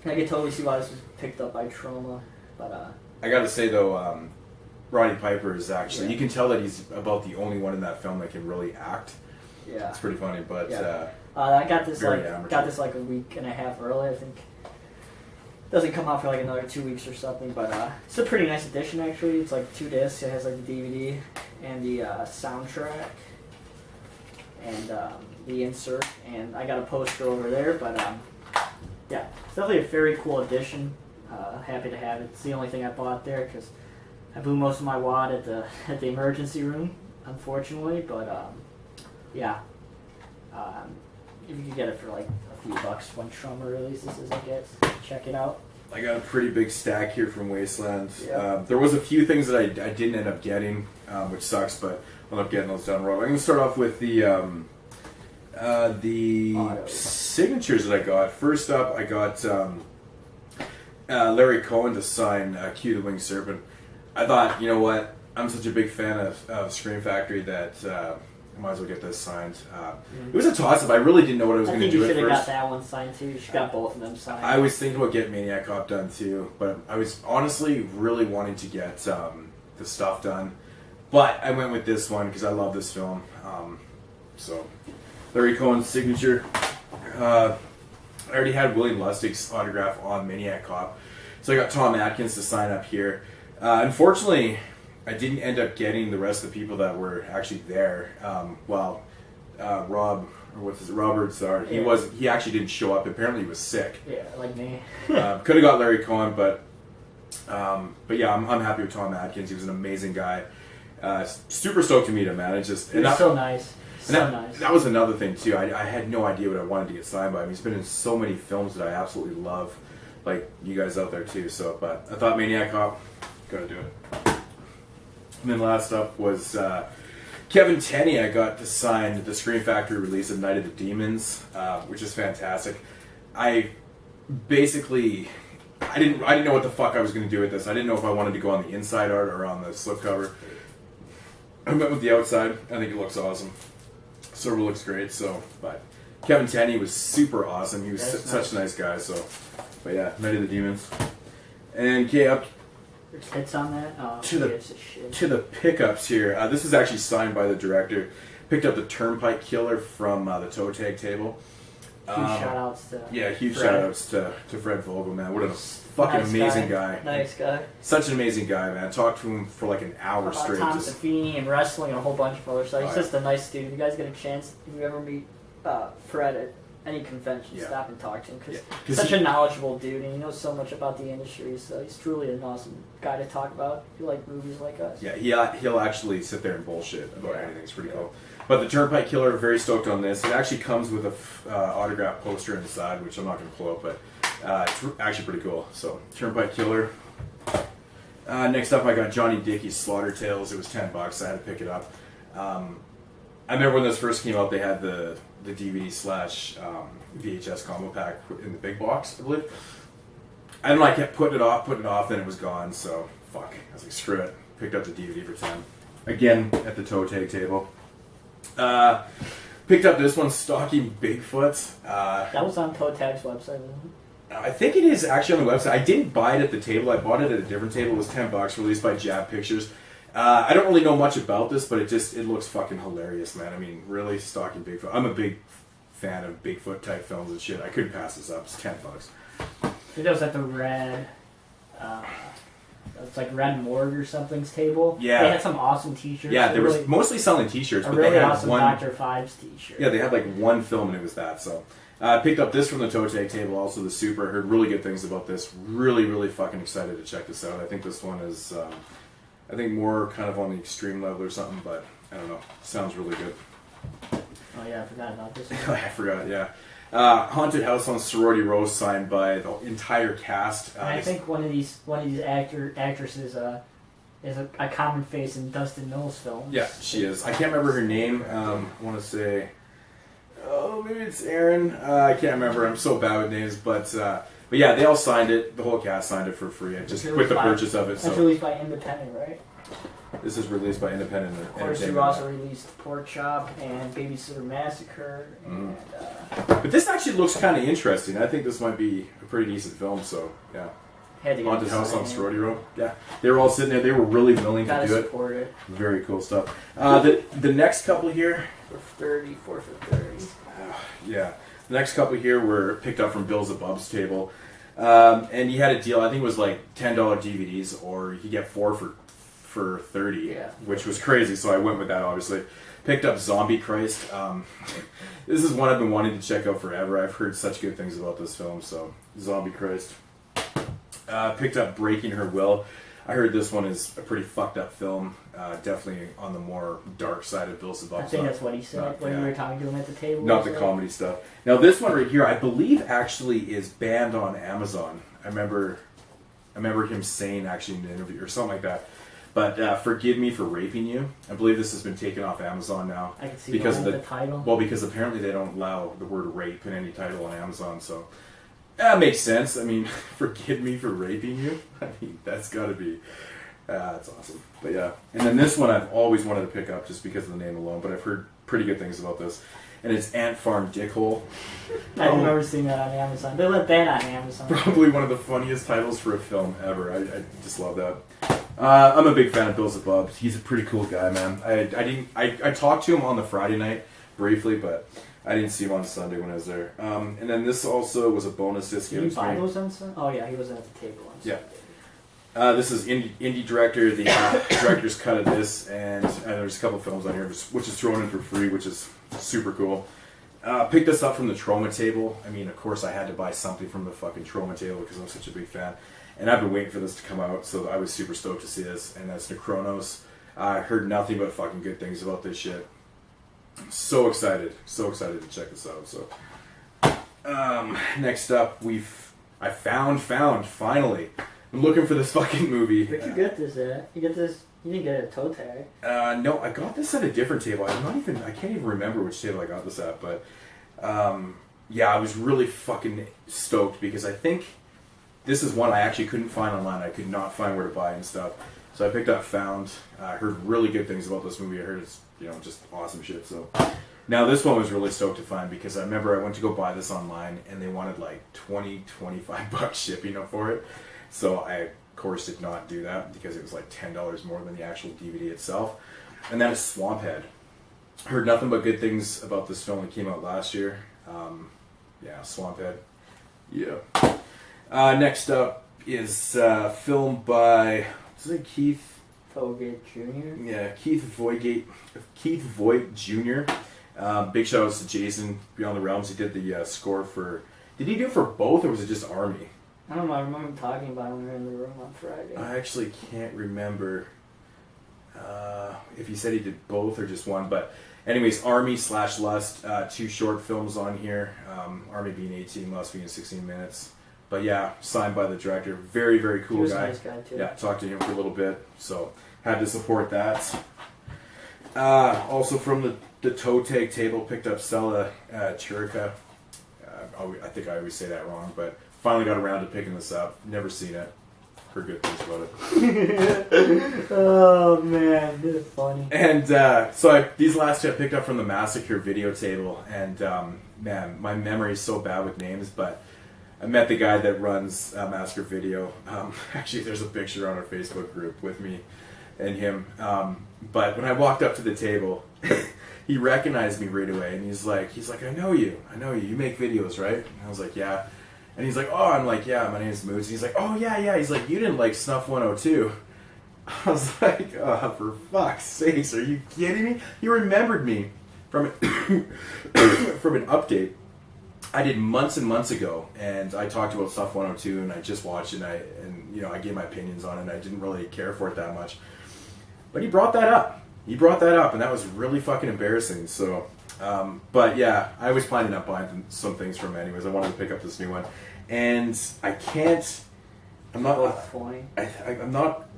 Speaker 1: I can totally see why this was picked up by Trauma, but
Speaker 2: I got to say though, Roddy Piper is actually you can tell that he's about the only one in that film that can really act.
Speaker 1: Yeah,
Speaker 2: it's pretty funny, but
Speaker 1: I got this
Speaker 2: amateur.
Speaker 1: a week and a half early, I think. Doesn't come out for another 2 weeks or something, but it's a pretty nice edition actually. It's 2 discs. It has the DVD and the soundtrack and the insert, and I got a poster over there. But yeah, it's definitely a very cool edition. Happy to have it. It's the only thing I bought there because I blew most of my wad at the emergency room, unfortunately. But yeah, if you could get it for a few bucks when Trauma releases it, I guess. Check it out.
Speaker 2: I got a pretty big stack here from Wasteland.
Speaker 1: Yep.
Speaker 2: There was a few things that I didn't end up getting, which sucks, but I'll end up getting those down the road. I'm going to start off with the signatures that I got. First up, I got Larry Cohen to sign Q the Winged Serpent. I thought, you know what, I'm such a big fan of Scream Factory that I might as well get this signed. It was a toss-up. I really didn't know what I was going to do at first.
Speaker 1: I think you should have got that one signed too. You should have got both of them signed.
Speaker 2: I was thinking about getting Maniac Cop done too, but I was honestly really wanting to get the stuff done. But I went with this one because I love this film. So, Larry Cohen's signature. I already had William Lustig's autograph on Maniac Cop, so I got Tom Atkins to sign up here. Unfortunately, I didn't end up getting the rest of the people that were actually there. Robert's he actually didn't show up. Apparently he was sick.
Speaker 1: Yeah, like me.
Speaker 2: Could have got Larry Cohen, but yeah, I'm happy with Tom Atkins. He was an amazing guy. Super stoked to meet him, man. He's
Speaker 1: so nice. Nice.
Speaker 2: That was another thing too. I had no idea what I wanted to get signed by him. He's been in so many films that I absolutely love, like you guys out there too. So, but I thought Maniac Cop, gotta do it. And then last up was Kevin Tenney. I got to sign the Scream Factory release of Night of the Demons, which is fantastic. I didn't know what the fuck I was going to do with this. I didn't know if I wanted to go on the inside art or on the slipcover. I went with the outside. I think it looks awesome. Server looks great. So, but Kevin Tenney was super awesome. He was such a nice guy. So, but yeah, Night of the Demons. And okay, up.
Speaker 1: Hits on that? Oh,
Speaker 2: to the pickups here. This is actually signed by the director. Picked up the Turnpike Killer from the Toe Tag Table.
Speaker 1: Huge shout-outs to
Speaker 2: huge shout-outs to Fred Vogel, man. What a fucking amazing guy.
Speaker 1: Nice guy.
Speaker 2: Such an amazing guy, man. Talked to him for an hour straight.
Speaker 1: Tom Savini and wrestling and a whole bunch of other stuff. He's just a nice dude. If you guys get a chance, if you ever meet Fred any convention,
Speaker 2: Yeah.
Speaker 1: stop and talk to him because
Speaker 2: Yeah.
Speaker 1: he's such a knowledgeable dude and he knows so much about the industry. So he's truly an awesome guy to talk about if you like movies like us.
Speaker 2: Yeah, he'll actually sit there and bullshit about anything. It's pretty
Speaker 1: Yeah.
Speaker 2: cool. But the Turnpike Killer, very stoked on this. It actually comes with a autograph poster inside, which I'm not going to pull up, but it's actually pretty cool. So Turnpike Killer. Next up, I got Johnny Dickey's Slaughter Tales. It was $10. I had to pick it up. I remember when this first came out, they had the DVD / VHS combo pack in the big box, I believe. I don't know, I kept putting it off, then it was gone, so fuck. I was like, screw it. Picked up the DVD for 10. Again, at the toe tag table. Picked up this one, Stalking Bigfoot.
Speaker 1: That was on Toe Tag's website, wasn't it?
Speaker 2: I think it is actually on the website. I didn't buy it at the table. I bought it at a different table. It was $10, released by Jab Pictures. I don't really know much about this, but it looks fucking hilarious, man. I mean, really, Stalking Bigfoot. I'm a big fan of Bigfoot type films and shit. I couldn't pass this up. It's $10.
Speaker 1: I think that was at the Red, it's like Red Morgue or something's table.
Speaker 2: Yeah.
Speaker 1: They had some awesome t-shirts.
Speaker 2: Yeah, they were mostly selling t-shirts,
Speaker 1: a
Speaker 2: but
Speaker 1: really
Speaker 2: they had
Speaker 1: awesome
Speaker 2: one.
Speaker 1: Dr. Fives t-shirt.
Speaker 2: Yeah, they had like one film and it was that. So I picked up this from the toe tag table, also the Super. I heard really good things about this. Really, really fucking excited to check this out. I think this one is, I think more kind of on the extreme level or something, but I don't know. Sounds really good.
Speaker 1: Oh yeah, I forgot about this one.
Speaker 2: I forgot, yeah. Haunted House on Sorority Row, signed by the entire cast.
Speaker 1: And I think one of these actresses is a common face in Dustin Mills' films.
Speaker 2: Yeah, she is. I can't remember her name. I want to say, oh, maybe it's Erin. I can't remember. I'm so bad with names, but yeah, they all signed it. The whole cast signed it for free. Just with the purchase of it.
Speaker 1: That's
Speaker 2: So
Speaker 1: released by Independent, right?
Speaker 2: this is released by Independent
Speaker 1: Of course, you
Speaker 2: Entertainment.
Speaker 1: also released Pork Chop and Babysitter Massacre. And,
Speaker 2: But this actually looks kind of interesting. I think this might be a pretty decent film. So yeah,
Speaker 1: had to get
Speaker 2: Haunted
Speaker 1: it
Speaker 2: House on
Speaker 1: signed.
Speaker 2: Sorority Row. Yeah, they were all sitting there. They were really willing to
Speaker 1: Gotta
Speaker 2: do it.
Speaker 1: support it.
Speaker 2: Very cool stuff. The next couple here.
Speaker 1: For 4 for 30.
Speaker 2: Yeah. The next couple here were picked up from Bill's Abub's table. And he had a deal, I think it was like $10 DVDs, or you could get 4 for 30,
Speaker 1: Yeah.
Speaker 2: which was crazy, so I went with that, obviously. Picked up Zombie Christ. This is one I've been wanting to check out forever. I've heard such good things about this film, so Zombie Christ. Picked up Breaking Her Will. I heard this one is a pretty fucked up film, definitely on the more dark side of Bill Sabub's.
Speaker 1: I think that's what he said when
Speaker 2: yeah.
Speaker 1: we were talking to him at the table.
Speaker 2: Not the
Speaker 1: So-
Speaker 2: comedy stuff. Now this one right here, I believe actually is banned on Amazon. I remember him saying actually in an interview or something like that. But Forgive Me for Raping You. I believe this has been taken off Amazon now.
Speaker 1: I can see
Speaker 2: because
Speaker 1: why
Speaker 2: of
Speaker 1: the title.
Speaker 2: Well, because apparently they don't allow the word rape in any title on Amazon. So that makes sense. I mean, Forgive Me for Raping You. I mean, that's got to be. That's awesome. But yeah. And then this one I've always wanted to pick up just because of the name alone. But I've heard pretty good things about this. And it's Ant Farm Dickhole.
Speaker 1: I remember seeing that on Amazon. They let that on Amazon.
Speaker 2: Probably one of the funniest titles for a film ever. I just love that. I'm a big fan of Bill Zabub. He's a pretty cool guy, man. I talked to him on the Friday night briefly, but I didn't see him on Sunday when I was there. And then this also was a bonus disc.
Speaker 1: Did you buy those on Sunday? Oh yeah, he was at the table on Sunday.
Speaker 2: Yeah. This is indie director, the director's cut of this, and there's a couple films on here, which is thrown in for free, which is super cool. Picked this up from the Trauma table. I mean, of course, I had to buy something from the fucking Trauma table because I'm such a big fan. And I've been waiting for this to come out, so I was super stoked to see this. And that's Necronos. I heard nothing but fucking good things about this shit. So excited to check this out. So, next up, I found finally. I'm looking for this fucking movie.
Speaker 1: Where'd you get this at? You didn't get it at Toe Tag.
Speaker 2: No, I got this at a different table. I can't even remember which table I got this at, but yeah, I was really fucking stoked because I think this is one I actually couldn't find online. I could not find where to buy and stuff. So I picked up Found. I heard really good things about this movie. I heard it's, just awesome shit. So now this one was really stoked to find because I remember I went to go buy this online and they wanted like $25 shipping for it. So I, of course, did not do that because it was like $10 more than the actual DVD itself. And that is Swamphead. Heard nothing but good things about this film that came out last year. Yeah, Swamphead. Yeah. Next up is a film by Keith
Speaker 1: Fogate Jr.
Speaker 2: Yeah, Keith Voigt Jr. Big shout outs to Jason Beyond the Realms. He did the score for. Did he do it for both, or was it just Army?
Speaker 1: I don't know. I remember talking about it when we were in the room on Friday.
Speaker 2: I actually can't remember if he said he did both or just one. But anyways, Army/Lust, 2 short films on here. Army being 18, Lust being 16 minutes. But yeah, signed by the director. Very, very cool
Speaker 1: He was
Speaker 2: guy.
Speaker 1: a nice guy too.
Speaker 2: Yeah, talked to him for a little bit, so had to support that. Also from the toe tag table, picked up Stella Chirica. I think I always say that wrong, but finally got around to picking this up. Never seen it. Heard good things about it.
Speaker 1: Oh man, this is funny.
Speaker 2: And these last two I picked up from the Massacre video table, and man, my memory is so bad with names, but I met the guy that runs Massacre Video. Actually, there's a picture on our Facebook group with me and him. But when I walked up to the table, he recognized me right away, and he's like, I know you. You make videos, right? And I was like, yeah. And he's like, oh, I'm like, yeah, my name's Moodz. And he's like, oh, yeah. He's like, you didn't like Snuff 102. I was like, oh, for fuck's sakes, are you kidding me? He remembered me from from an update I did months and months ago, and I talked about Snuff 102, and I just watched it, and I gave my opinions on it, and I didn't really care for it that much. But he brought that up. And that was really fucking embarrassing. So, but yeah, I was planning on buying some things from him anyways. I wanted to pick up this new one, and I'm not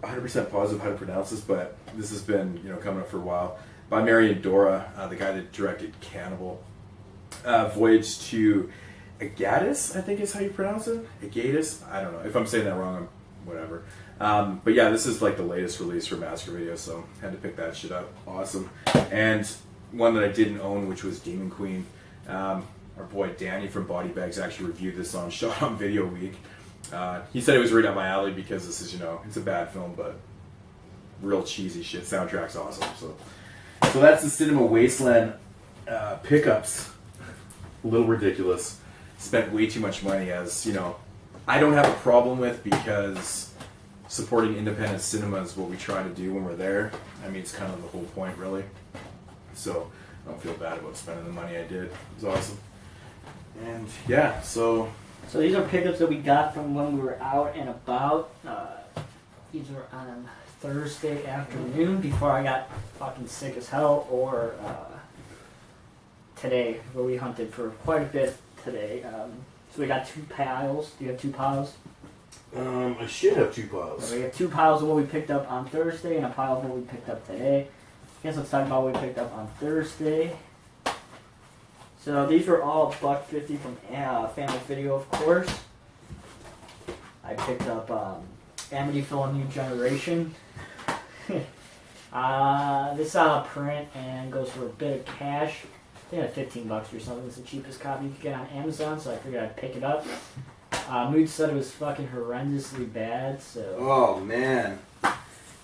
Speaker 2: 100% positive how to pronounce this, but this has been coming up for a while. By Marion Dora, the guy that directed Cannibal. Voyage to Agatis, I think is how you pronounce it. Agatis? I don't know. If I'm saying that wrong, whatever. But yeah, this is like the latest release for Massacre Video, so had to pick that shit up. Awesome. And one that I didn't own, which was Demon Queen. Our boy Danny from Body Bags actually reviewed this on Shot on Video Week. He said it was right up my alley because this is, it's a bad film, but real cheesy shit. Soundtrack's awesome. So that's the Cinema Wasteland pickups. A little ridiculous. Spent way too much money, as I don't have a problem with, because supporting independent cinema is what we try to do when we're there. I mean, it's kind of the whole point, really. So I don't feel bad about spending the money I did. It was awesome. And yeah, so
Speaker 1: these are pickups that we got from when we were out and about. These were on Thursday afternoon before I got fucking sick as hell, or today, where we hunted for quite a bit today. So we got 2 piles. Do you have 2 piles?
Speaker 2: I should have 2 piles.
Speaker 1: So we have 2 piles of what we picked up on Thursday and a pile of what we picked up today. I guess let's talk about what we picked up on Thursday. So these were all $1.50 from Family Video, of course. I picked up Amityville: A New Generation. This is on a print and goes for a bit of cash. I think at $15 or something. It's the cheapest copy you could get on Amazon, so I figured I'd pick it up. Moodz said it was fucking horrendously bad, so...
Speaker 2: Oh, man.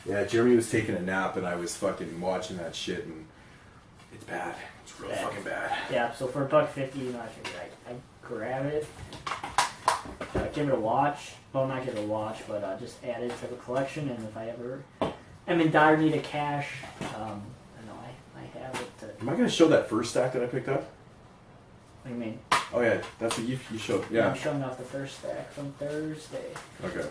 Speaker 2: Yeah, Jeremy was taking a nap, and I was fucking watching that shit, and it's bad. It's real fucking bad.
Speaker 1: Yeah, so for $1.50, I figured I'd grab it, give it a watch. Well, not give it a watch, but just add it to the collection, and if I ever am in dire need of cash, I have it to...
Speaker 2: Am I going to show that first stack that I picked up?
Speaker 1: What do you mean?
Speaker 2: Oh, yeah, that's what you showed. Yeah.
Speaker 1: I'm showing off the first stack from Thursday.
Speaker 2: Okay.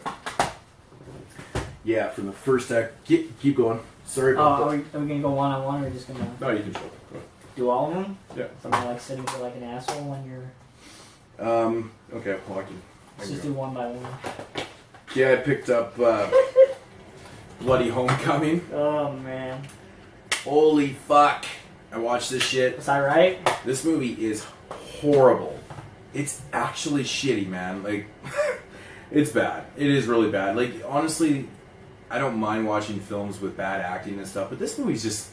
Speaker 2: Yeah, from the first stack. Keep going. Sorry about that.
Speaker 1: Are we going to go one-on-one, or are we just going to...
Speaker 2: No, you can show. Go ahead.
Speaker 1: Do all of them?
Speaker 2: Yeah.
Speaker 1: So am I like sitting for like an asshole when you're...
Speaker 2: Okay, well, I can
Speaker 1: Let's just do one by one.
Speaker 2: Yeah, I picked up Bloody Homecoming.
Speaker 1: Oh, man.
Speaker 2: Holy fuck. I watched this shit.
Speaker 1: Was I right?
Speaker 2: This movie is horrible. It's actually shitty, man. Like, it's bad. It is really bad. Like, honestly, I don't mind watching films with bad acting and stuff, but this movie's just...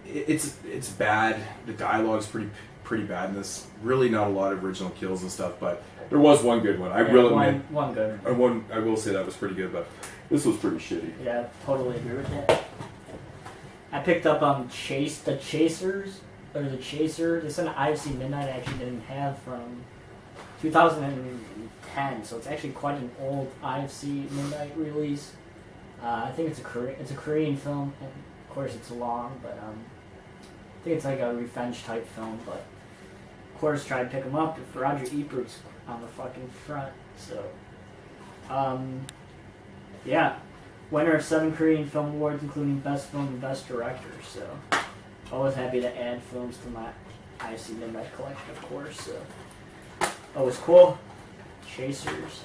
Speaker 2: It's bad. The dialogue's pretty bad in this. Really not a lot of original kills and stuff, but there was one good one. I will admit.
Speaker 1: One good.
Speaker 2: I will say that was pretty good, but this was pretty shitty.
Speaker 1: Yeah, totally agree with that. I picked up The Chasers, or The Chaser. This is an IFC Midnight I actually didn't have from 2010, so it's actually quite an old IFC Midnight release. I think it's a Korean film, and of course it's long, but I think it's like a revenge type film, but of course tried to pick him up if Roger Ebert's on the fucking front. So, yeah, winner of 7 Korean Film Awards, including Best Film and Best Director. So, always happy to add films to my IC Midnight collection, of course. So, always cool. Chasers.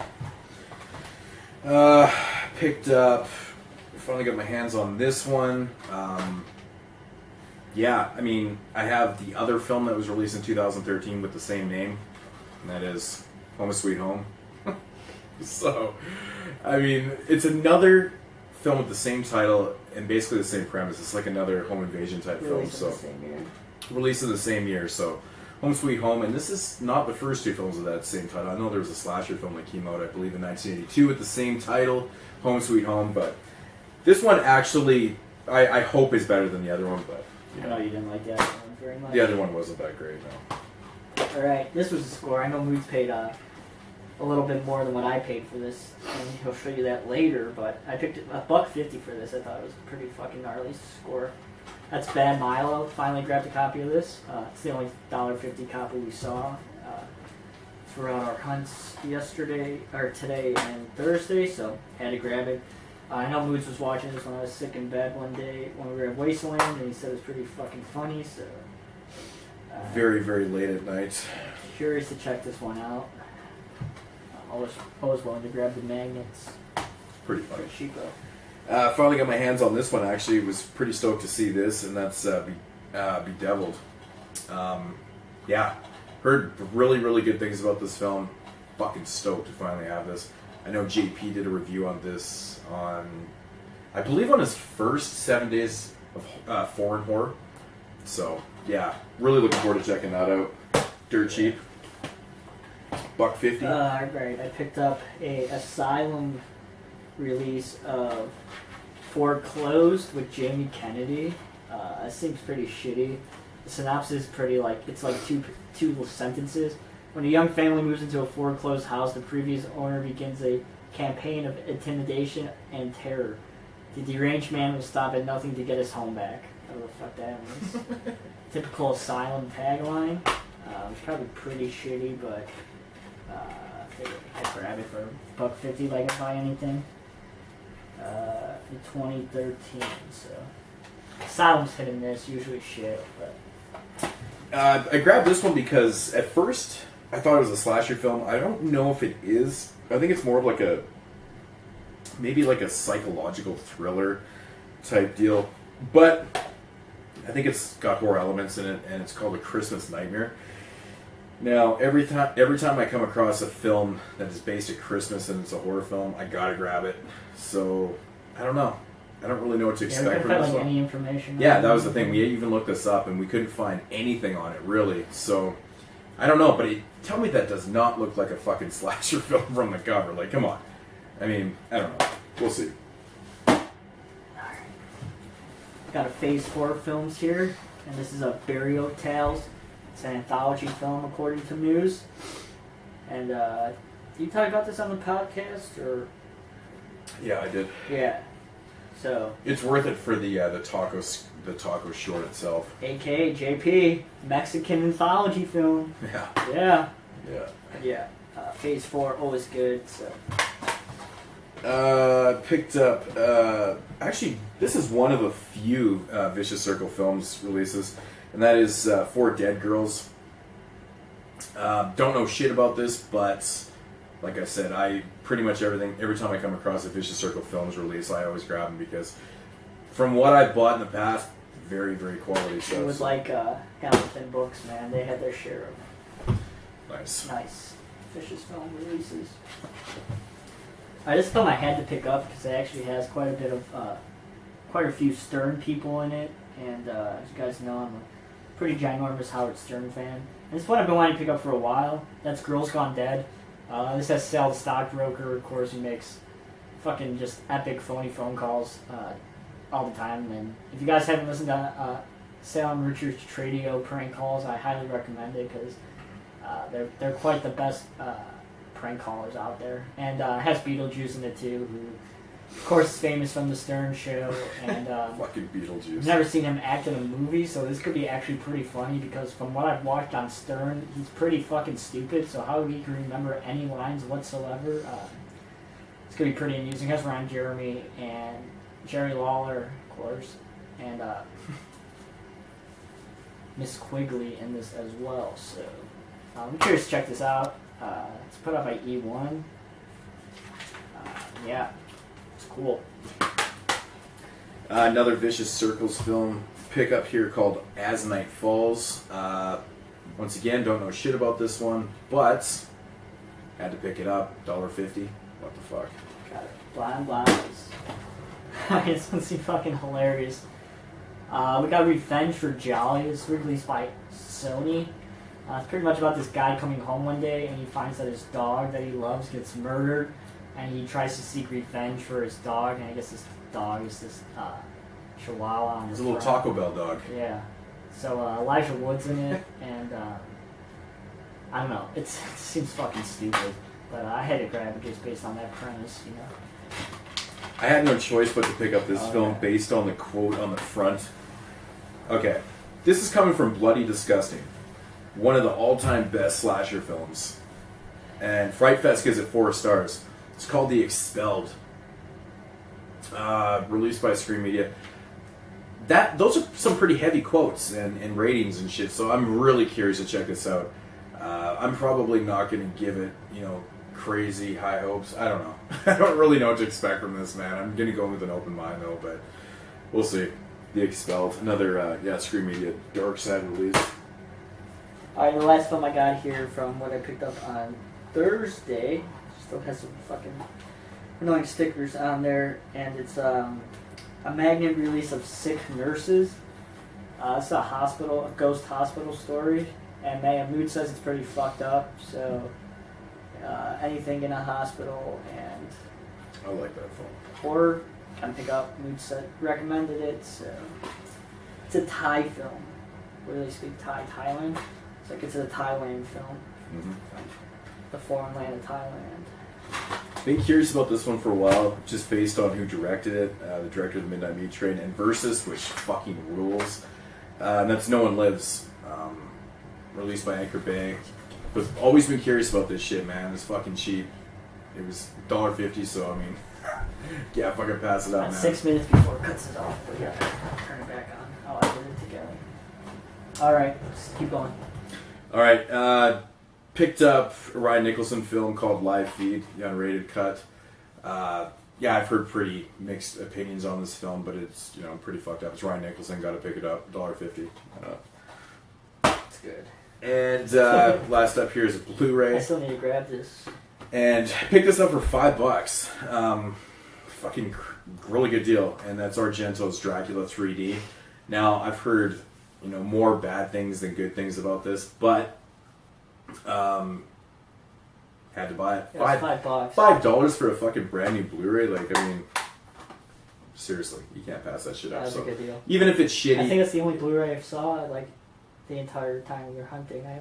Speaker 2: Picked up. Finally got my hands on this one. Yeah, I mean, I have the other film that was released in 2013 with the same name, and that is Home Sweet Home. So, I mean, it's another film with the same title and basically the same premise. It's like another home invasion type film. So, released in the same year. So, Home Sweet Home, and this is not the first 2 films of that same title. I know there was a slasher film that came out, I believe, in 1982 with the same title, Home Sweet Home, but this one actually, I hope is better than the other one, but...
Speaker 1: I know you didn't like the other one very much.
Speaker 2: The other one wasn't that great, no.
Speaker 1: Alright, this was the score. I know Moodz paid a little bit more than what I paid for this, and he'll show you that later, but I picked $1.50 for this. I thought it was a pretty fucking gnarly score. That's Bad Milo. Finally grabbed a copy of this. It's the only $1.50 copy we saw throughout our hunts today and Thursday, so had to grab it. I know Moodz was watching this when I was sick in bed one day when we were at Wasteland, and he said it was pretty fucking funny, so...
Speaker 2: very, very late at night.
Speaker 1: Curious to check this one out. I'm always willing to grab the magnets.
Speaker 2: Pretty funny.
Speaker 1: Cheapo.
Speaker 2: Finally got my hands on this one, actually. Was pretty stoked to see this, and that's Bedeviled. Yeah, heard really, really good things about this film. Fucking stoked to finally have this. I know JP did a review on this on, I believe, on his first 7 days of foreign horror. So, yeah, really looking forward to checking that out. Dirt cheap. $1.50.
Speaker 1: Right, I picked up a Asylum release of Foreclosed with Jamie Kennedy. It seems pretty shitty. The synopsis is pretty, it's like two sentences. When a young family moves into a foreclosed house, the previous owner begins a campaign of intimidation and terror. The deranged man will stop at nothing to get his home back. I don't know what the fuck that means. Typical Asylum tagline. It's probably pretty shitty, but I figured I'd grab it for $1.50 like I buy anything. In 2013, so Asylum's hit and miss, usually shit, but
Speaker 2: I grabbed this one because at first I thought it was a slasher film. I don't know if it is. I think it's more of maybe like a psychological thriller type deal. But I think it's got horror elements in it, and it's called A Christmas Nightmare. Now, every time I come across a film that is based at Christmas and it's a horror film, I gotta grab it. So, I don't know. I don't really know what to expect from this one.
Speaker 1: Any information?
Speaker 2: Yeah, that was the thing. We even looked this up, and we couldn't find anything on it, really. So, I don't know, but tell me that does not look like a fucking slasher film from the cover. Like, come on. I mean, I don't know. We'll see.
Speaker 1: Got a Phase 4 films here, and this is a Burial Tales. It's an anthology film, according to Moodz. And, did you talk about this on the podcast, or?
Speaker 2: Yeah, I did.
Speaker 1: Yeah. So.
Speaker 2: It's worth it for the taco short itself.
Speaker 1: AKA JP, Mexican anthology film.
Speaker 2: Yeah.
Speaker 1: Yeah.
Speaker 2: Yeah.
Speaker 1: Yeah. Phase 4, always good, so.
Speaker 2: Picked up, actually, this is one of a few Vicious Circle Films releases, and that is 4 Dead Girls. Don't know shit about this, but like I said, I pretty much every time I come across a Vicious Circle Films release, I always grab them because from what I've bought in the past, very, very quality stuff.
Speaker 1: It was like Hamilton Books, man. They had their share of nice Vicious film releases. This film I had to pick up because it actually has quite a few Stern people in it, and as you guys know, I'm a pretty ginormous Howard Stern fan. And it's one I've been wanting to pick up for a while. That's Girls Gone Dead. This has Sal the Stockbroker, of course, who makes fucking just epic phony phone calls all the time. And if you guys haven't listened to Sal and Richard's Tradio prank calls, I highly recommend it because they're quite the best prank callers out there. And it has Beetlejuice in it too, who Of course, famous from the Stern Show, and
Speaker 2: Fucking Beetlejuice.
Speaker 1: I've never seen him act in a movie, so this could be actually pretty funny because from what I've watched on Stern, he's pretty fucking stupid. So how he can remember any lines whatsoever, it's gonna be pretty amusing. It has Ron Jeremy and Jerry Lawler, of course, and Miss Quigley in this as well. So I'm curious to check this out. It's put out by E1. Yeah, it's cool.
Speaker 2: Another Vicious Circles film pickup here called As Night Falls. Once again, don't know shit about this one, but had to pick it up. $1.50. What the fuck?
Speaker 1: Got it. Blind Lies. This one seems fucking hilarious. We got Revenge for Jolly. It's released by Sony. It's pretty much about this guy coming home one day and he finds that his dog that he loves gets murdered, and he tries to seek revenge for his dog, and I guess this dog is this Chihuahua on his
Speaker 2: It's a little
Speaker 1: front.
Speaker 2: Taco Bell dog.
Speaker 1: Yeah. So Elijah Wood's in it, and I don't know. It seems fucking stupid, but I had to grab it just based on that premise, you know.
Speaker 2: I had no choice but to pick up this film
Speaker 1: yeah.
Speaker 2: based on the quote on the front. Okay, this is coming from Bloody Disgusting, one of the all-time best slasher films, and Fright Fest gives it 4 stars. It's called The Expelled, released by Screen Media. Those are some pretty heavy quotes and ratings and shit, so I'm really curious to check this out. I'm probably not going to give it, crazy high hopes. I don't know. I don't really know what to expect from this, man. I'm going to go with an open mind, though, but we'll see. The Expelled, another, Screen Media Dark Side release.
Speaker 1: Alright, the last film I got here from what I picked up on Thursday, still has some fucking annoying stickers on there, and it's a magnet release of Sick Nurses. It's a ghost hospital story, and Moodz says it's pretty fucked up, so anything in a hospital and
Speaker 2: I like that film.
Speaker 1: horror, can pick up. Moodz recommended it, so it's a Thai film. We really speak Thailand. It's like it's a Thailand film.
Speaker 2: Mm-hmm.
Speaker 1: From the foreign land of Thailand.
Speaker 2: Been curious about this one for a while, just based on who directed it. The director of the Midnight Meat Train and Versus, which fucking rules. And that's No One Lives, released by Anchor Bay. But always been curious about this shit, man. It's fucking cheap. It was $1.50, so I mean, yeah, fucking pass it out, man.
Speaker 1: 6 minutes before it cuts it off, but yeah, turn it back on. I'll edit it together. Alright, just keep going.
Speaker 2: Alright, picked up a Ryan Nicholson film called Live Feed, the unrated cut. Yeah, I've heard pretty mixed opinions on this film, but it's, pretty fucked up. It's Ryan Nicholson, gotta pick it up, $1.50.
Speaker 1: That's good.
Speaker 2: And last up here is a Bluray.
Speaker 1: I still need to grab this.
Speaker 2: And I picked this up for $5. Fucking really good deal. And that's Argento's Dracula 3D. Now, I've heard, more bad things than good things about this, but had to buy it.
Speaker 1: Yeah, $5.
Speaker 2: $5 for a fucking brand new Blu-ray? Seriously, you can't pass that shit up.
Speaker 1: That's a good deal.
Speaker 2: Even if it's shitty.
Speaker 1: I think that's the only Blu-ray I saw, the entire time we were hunting. I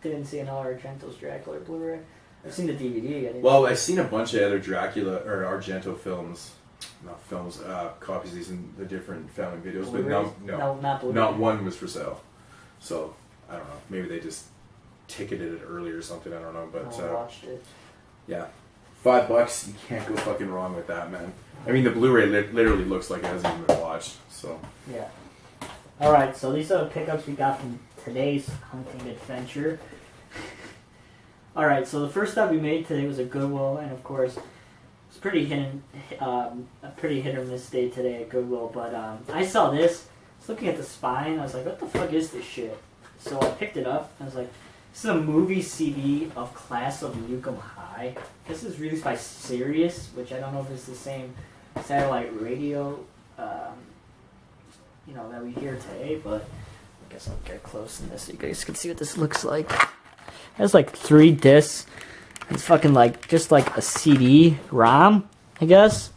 Speaker 1: didn't see another Argento's Dracula Blu-ray. I've seen the DVD.
Speaker 2: I've seen a bunch of other Dracula or Argento films, copies of these in the different family videos, but
Speaker 1: no, not Blu-ray.
Speaker 2: Not one was for sale. So I don't know. Maybe they just ticketed it early or something. I don't know, but
Speaker 1: I watched it.
Speaker 2: Yeah, $5. You can't go fucking wrong with that, man. I mean, the Blu-ray literally looks like it hasn't even been watched. So
Speaker 1: yeah. All right, so these are the pickups we got from today's hunting adventure. All right, so the first stop we made today was a Goodwill, and of course, it's a pretty hit or miss day today at Goodwill. But I saw this. I was looking at the spine. I was like, "What the fuck is this shit?" So I picked it up. I was like, "This is a movie CD of Class of Newcomb High." This is released by Sirius, which I don't know if it's the same satellite radio. That we hear today, but I guess I'll get close in this so you guys can see what this looks like. It has 3 discs. It's fucking just like a CD-ROM, I guess.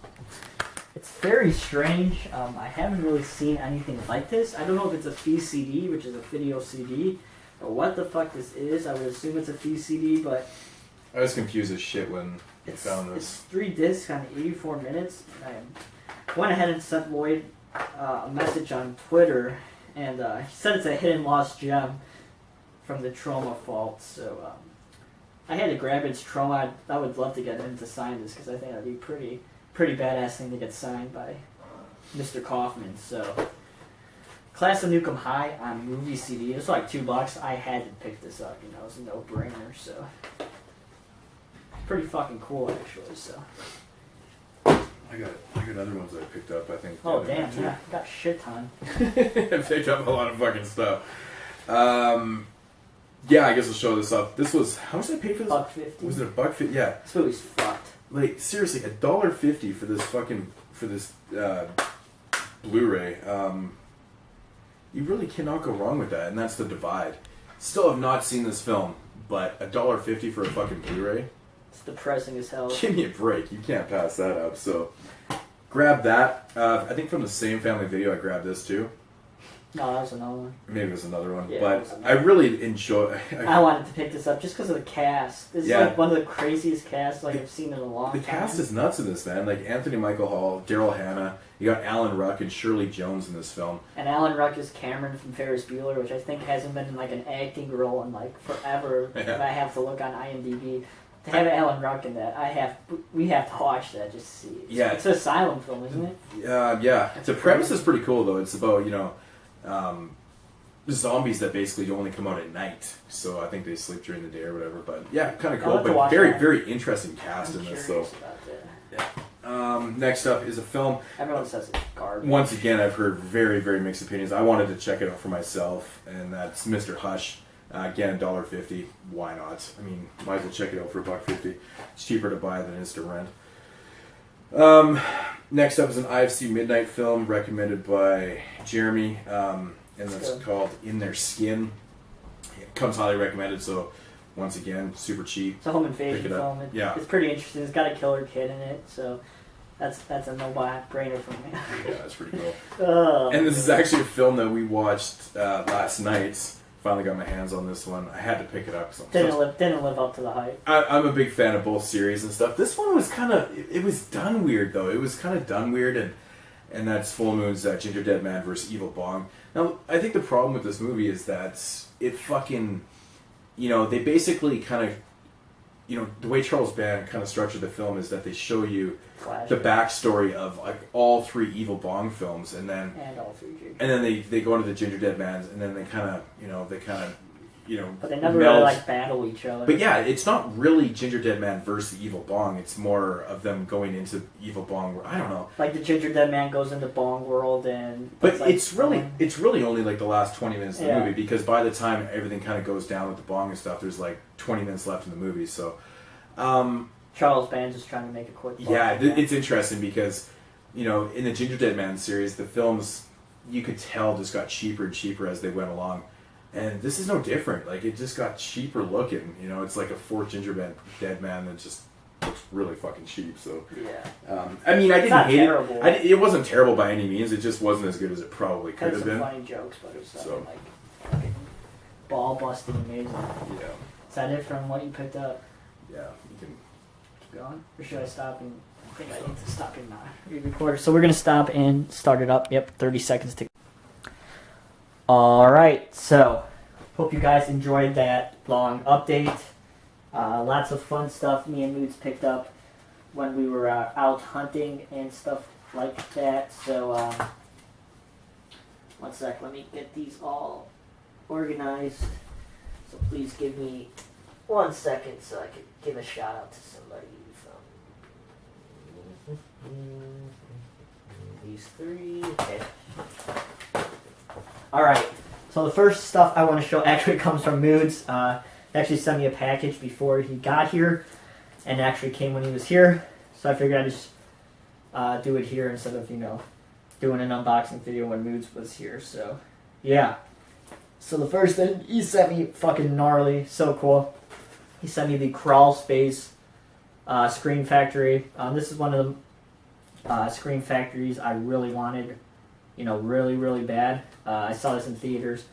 Speaker 1: It's very strange. I haven't really seen anything like this. I don't know if it's a VCD, which is a video CD, or what the fuck this is. I would assume it's a VCD, but
Speaker 2: I was confused as shit when I
Speaker 1: It's
Speaker 2: found this.
Speaker 1: 3 discs on 84 minutes. I went ahead and sent Lloyd a message on Twitter, and he said it's a hidden lost gem from the Trauma Vault. So I had to grab its Trauma. I would love to get him to sign this because I think that'd be pretty badass thing to get signed by Mr. Kaufman. So Class of Nukem High on movie CD. It was like $2. I had to pick this up. You know, it was a no-brainer. So pretty fucking cool actually. So.
Speaker 2: I got other ones that I picked up, I think.
Speaker 1: Oh damn, yeah, got a shit ton.
Speaker 2: I picked up a lot of fucking stuff. Yeah, I guess I'll show this up. This was, how much did I pay for this?
Speaker 1: $1.50.
Speaker 2: Was it $1.50? Yeah.
Speaker 1: This movie's fucked.
Speaker 2: Like, seriously, $1.50 for this Blu-ray. You really cannot go wrong with that, and that's The Divide. Still have not seen this film, but $1.50 for a fucking Blu-ray?
Speaker 1: It's depressing as hell.
Speaker 2: Give me a break. You can't pass that up. So, grab that. I think from the same family video, I grabbed this too.
Speaker 1: No, that was another one.
Speaker 2: Maybe it was another one.
Speaker 1: Yeah,
Speaker 2: but I really enjoy...
Speaker 1: I wanted to pick this up just because of the cast. This is
Speaker 2: Yeah.
Speaker 1: like one of the craziest casts like I've seen in a long time.
Speaker 2: The cast is nuts in this, man. Like Anthony Michael Hall, Daryl Hannah, you got Alan Ruck and Shirley Jones in this film.
Speaker 1: And Alan Ruck is Cameron from Ferris Bueller, which I think hasn't been in like an acting role in like forever.
Speaker 2: Yeah.
Speaker 1: And I have to look on IMDb. To have Alan Ruck in that, we have to watch that just to see it.
Speaker 2: Yeah.
Speaker 1: It's an asylum film, isn't it?
Speaker 2: Yeah. The premise is pretty cool, though. It's about, zombies that basically only come out at night. So I think they sleep during the day or whatever. But yeah, kind of
Speaker 1: I'll
Speaker 2: cool.
Speaker 1: have to
Speaker 2: But
Speaker 1: watch
Speaker 2: very,
Speaker 1: that.
Speaker 2: very interesting cast
Speaker 1: I'm
Speaker 2: in this.
Speaker 1: curious
Speaker 2: So
Speaker 1: about that.
Speaker 2: next up is a film.
Speaker 1: Everyone says it's garbage.
Speaker 2: Once again, I've heard very, very mixed opinions. I wanted to check it out for myself, and that's Mr. Hush. Again, $1.50. Why not? I mean, might as well check it out for $1.50. It's cheaper to buy than it is to rent. Next up is an IFC Midnight film recommended by Jeremy, and that's called In Their Skin. It comes highly recommended, so once again, super cheap.
Speaker 1: It's a home invasion
Speaker 2: Pick it up.
Speaker 1: film.
Speaker 2: Yeah.
Speaker 1: It's pretty interesting. It's got a killer kid in it, so that's a no-brainer for me.
Speaker 2: Yeah, that's pretty cool. And this is actually a film that we watched last night. Finally got my hands on this one. I had to pick it up.
Speaker 1: Didn't live up to the hype.
Speaker 2: I'm a big fan of both series and stuff. This one was kind of... It was done weird, though. It was kind of done weird, and that's Full Moon's Ginger Dead Man vs. Evil Bong. Now, I think the problem with this movie is that it fucking... they basically kind of... the way Charles Band kind of structured the film is that they show you the backstory of like all 3 Evil Bong films, and then
Speaker 1: all 3 Ginger.
Speaker 2: and then they go into the Ginger Dead Mans, and then they kind of
Speaker 1: But they never
Speaker 2: meld.
Speaker 1: really like battle each other.
Speaker 2: But yeah, it's not really Ginger Dead Man versus Evil Bong. It's more of them going into Evil Bong. I don't know.
Speaker 1: Like the Ginger Dead Man goes into Bong World, and
Speaker 2: But
Speaker 1: like
Speaker 2: it's really only like the last 20 minutes of the movie, because by the time everything kind of goes down with the Bong and stuff, there's like 20 minutes left in the movie. So.
Speaker 1: Charles Band's just trying to make a quick buck.
Speaker 2: Yeah, it's interesting because, in the Ginger Dead Man series, the films, you could tell, just got cheaper and cheaper as they went along. And this is no different. Like, it just got cheaper looking. It's like a 4th Ginger Dead Man that just looks really fucking cheap. So,
Speaker 1: yeah.
Speaker 2: I mean, I didn't hate
Speaker 1: terrible.
Speaker 2: it. It wasn't terrible by any means. It just wasn't as good as it probably could
Speaker 1: Had
Speaker 2: have
Speaker 1: some
Speaker 2: been.
Speaker 1: funny jokes, but it's
Speaker 2: So.
Speaker 1: like fucking ball busting amazing.
Speaker 2: Yeah.
Speaker 1: Is that it from what you picked up?
Speaker 2: Yeah, you can...
Speaker 1: Going? Or should I stop and... I think I need to stop and re-record. So we're going to stop and start it up. Yep, 30 seconds to... Alright, so... Hope you guys enjoyed that long update. Lots of fun stuff me and Moodz picked up when we were out hunting and stuff like that. So, one sec, let me get these all organized. So please give me 1 second so I can give a shout out to somebody from these 3. Okay. Alright, so the first stuff I want to show actually comes from Moodz. He actually sent me a package before he got here, and actually came when he was here. So I figured I'd just do it here instead of, doing an unboxing video when Moodz was here. So, yeah. So the first thing, he sent me fucking gnarly, so cool. He sent me the Crawl Space Scream Factory. This is one of the Scream Factories I really wanted, really, really bad. I saw this in theaters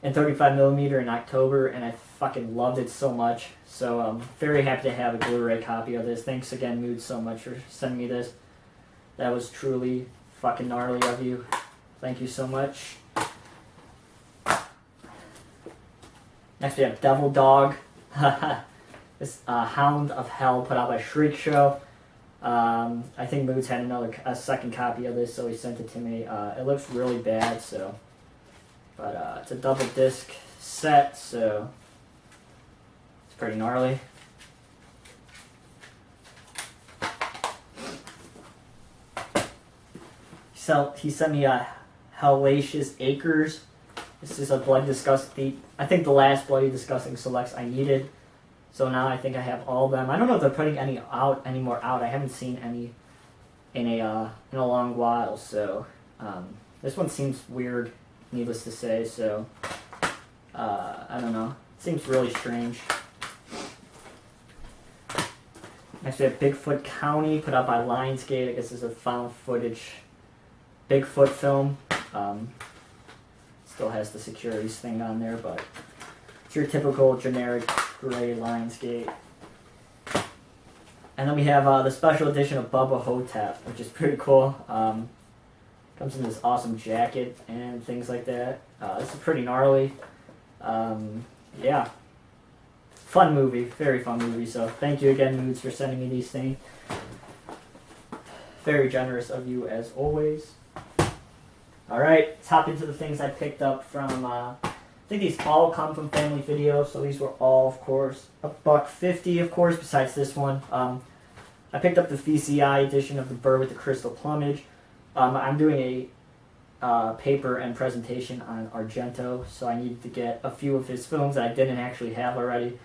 Speaker 1: in 35mm in October, and I fucking loved it so much. So I'm very happy to have a Blu-ray copy of this. Thanks again, Moodz, so much for sending me this. That was truly fucking gnarly of you. Thank you so much. Next we have Devil Dog. This Hound of Hell put out by Shriek Show. I think Moodz had a second copy of this, so he sent it to me. It looks really bad, so... But it's a double disc set, so... It's pretty gnarly. So he sent me a Hellacious Acres. This is a Bloody Disgusting... I think the last Bloody Disgusting selects I needed. So now I think I have all of them. I don't know if they're putting any more out. I haven't seen any in a long while. So this one seems weird, needless to say. So I don't know. It seems really strange. Next we have Bigfoot County, put out by Lionsgate. I guess this is a found footage Bigfoot film. Still has the securities thing on there, but it's your typical generic gray Lionsgate. And then we have the special edition of Bubba Hotep, which is pretty cool. Comes in this awesome jacket and things like that. This is pretty gnarly. Yeah. Fun movie. Very fun movie. So thank you again, Moodz, for sending me these things. Very generous of you as always. Alright, let's hop into the things I picked up from... I think these all come from Family Video, so these were all, of course, $1.50, of course, besides this one. I picked up the VCI edition of The Bird with the Crystal Plumage. I'm doing a paper and presentation on Argento, so I needed to get a few of his films that I didn't actually have already.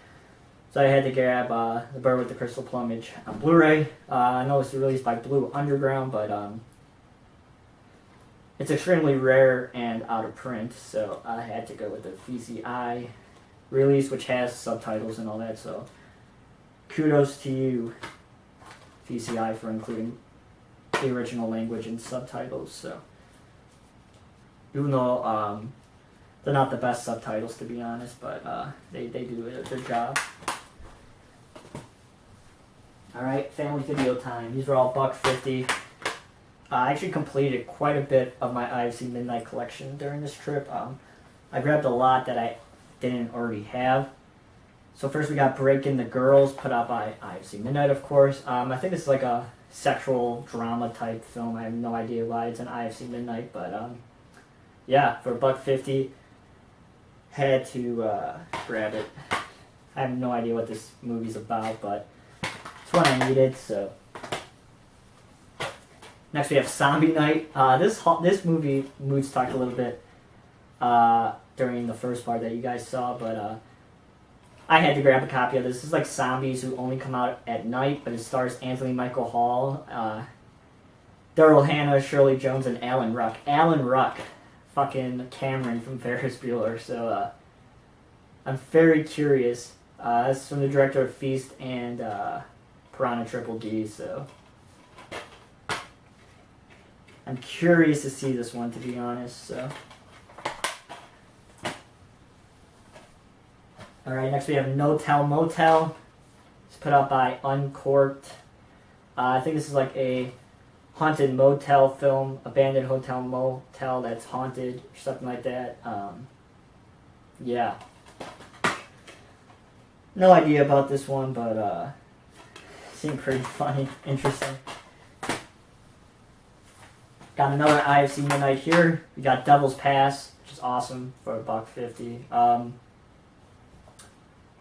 Speaker 1: So I had to grab The Bird with the Crystal Plumage on Blu-ray. I know it's released by Blue Underground, but it's extremely rare and out of print, so I had to go with the VCI release, which has subtitles and all that, so kudos to you, VCI, for including the original language and subtitles. So even though they're not the best subtitles, to be honest, but they do their job. Alright, Family Video time. These were all $1.50. I actually completed quite a bit of my IFC Midnight collection during this trip. I grabbed a lot that I didn't already have. So first we got Breaking the Girls, put out by IFC Midnight, of course. I think this is like a sexual drama type film. I have no idea why it's an IFC Midnight, but yeah, for $1.50, had to grab it. I have no idea what this movie's about, but it's what I needed, so... Next we have Zombie Night. This movie, Moodz talked a little bit during the first part that you guys saw, but I had to grab a copy of this. This is like zombies who only come out at night, but it stars Anthony Michael Hall, Daryl Hannah, Shirley Jones, and Alan Ruck. Alan Ruck, fucking Cameron from Ferris Bueller. So I'm very curious. This is from the director of Feast and Piranha Triple D, so... I'm curious to see this one, to be honest, so... Alright, next we have No Tell Motel. It's put out by Uncorked. I think this is like a haunted motel film, abandoned hotel motel that's haunted, or something like that. Yeah. No idea about this one, but seemed pretty funny, interesting. Got another IFC Midnight here. We got Devil's Pass, which is awesome for $1.50.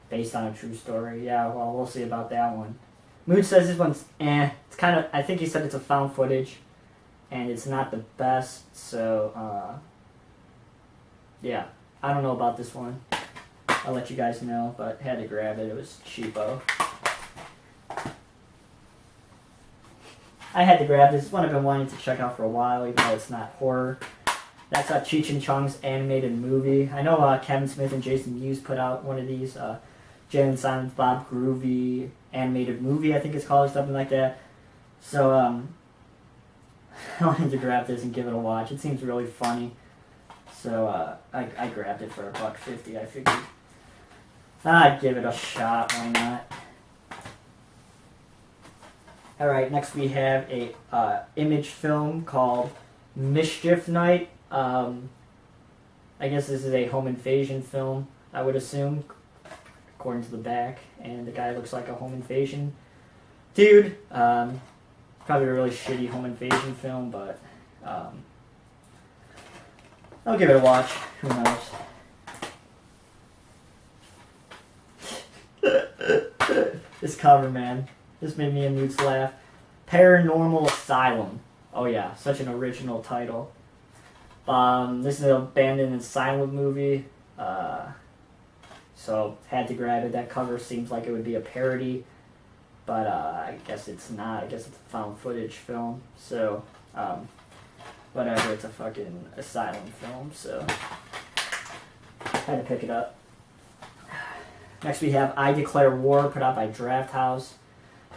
Speaker 1: Based on a true story. Yeah, well, we'll see about that one. Moodz says this one's It's kind of, I think he said it's a found footage, and it's not the best, so, yeah. I don't know about this one. I'll let you guys know, but had to grab it. It was cheapo. I had to grab this. One I've been wanting to check out for a while, even though it's not horror. That's Cheech and Chong's animated movie. I know Kevin Smith and Jason Mewes put out one of these. Jay and Silent Bob Groovy animated movie, I think it's called, or something like that. So, I wanted to grab this and give it a watch. It seems really funny. So, I grabbed it for $1.50, I figured. I'd give it a shot, why not? Alright, next we have a image film called Mischief Night. I guess this is a home invasion film, I would assume, according to the back. And the guy looks like a home invasion dude. Probably a really shitty home invasion film, but I'll give it a watch. Who knows? This cover, man. This made me and Moodz laugh. Paranormal Asylum. Oh yeah, such an original title. This is an abandoned asylum movie. So had to grab it. That cover seems like it would be a parody, but I guess it's not. I guess it's a found footage film. So whatever. It's a fucking asylum film. So had to pick it up. Next we have I Declare War, put out by Draft House.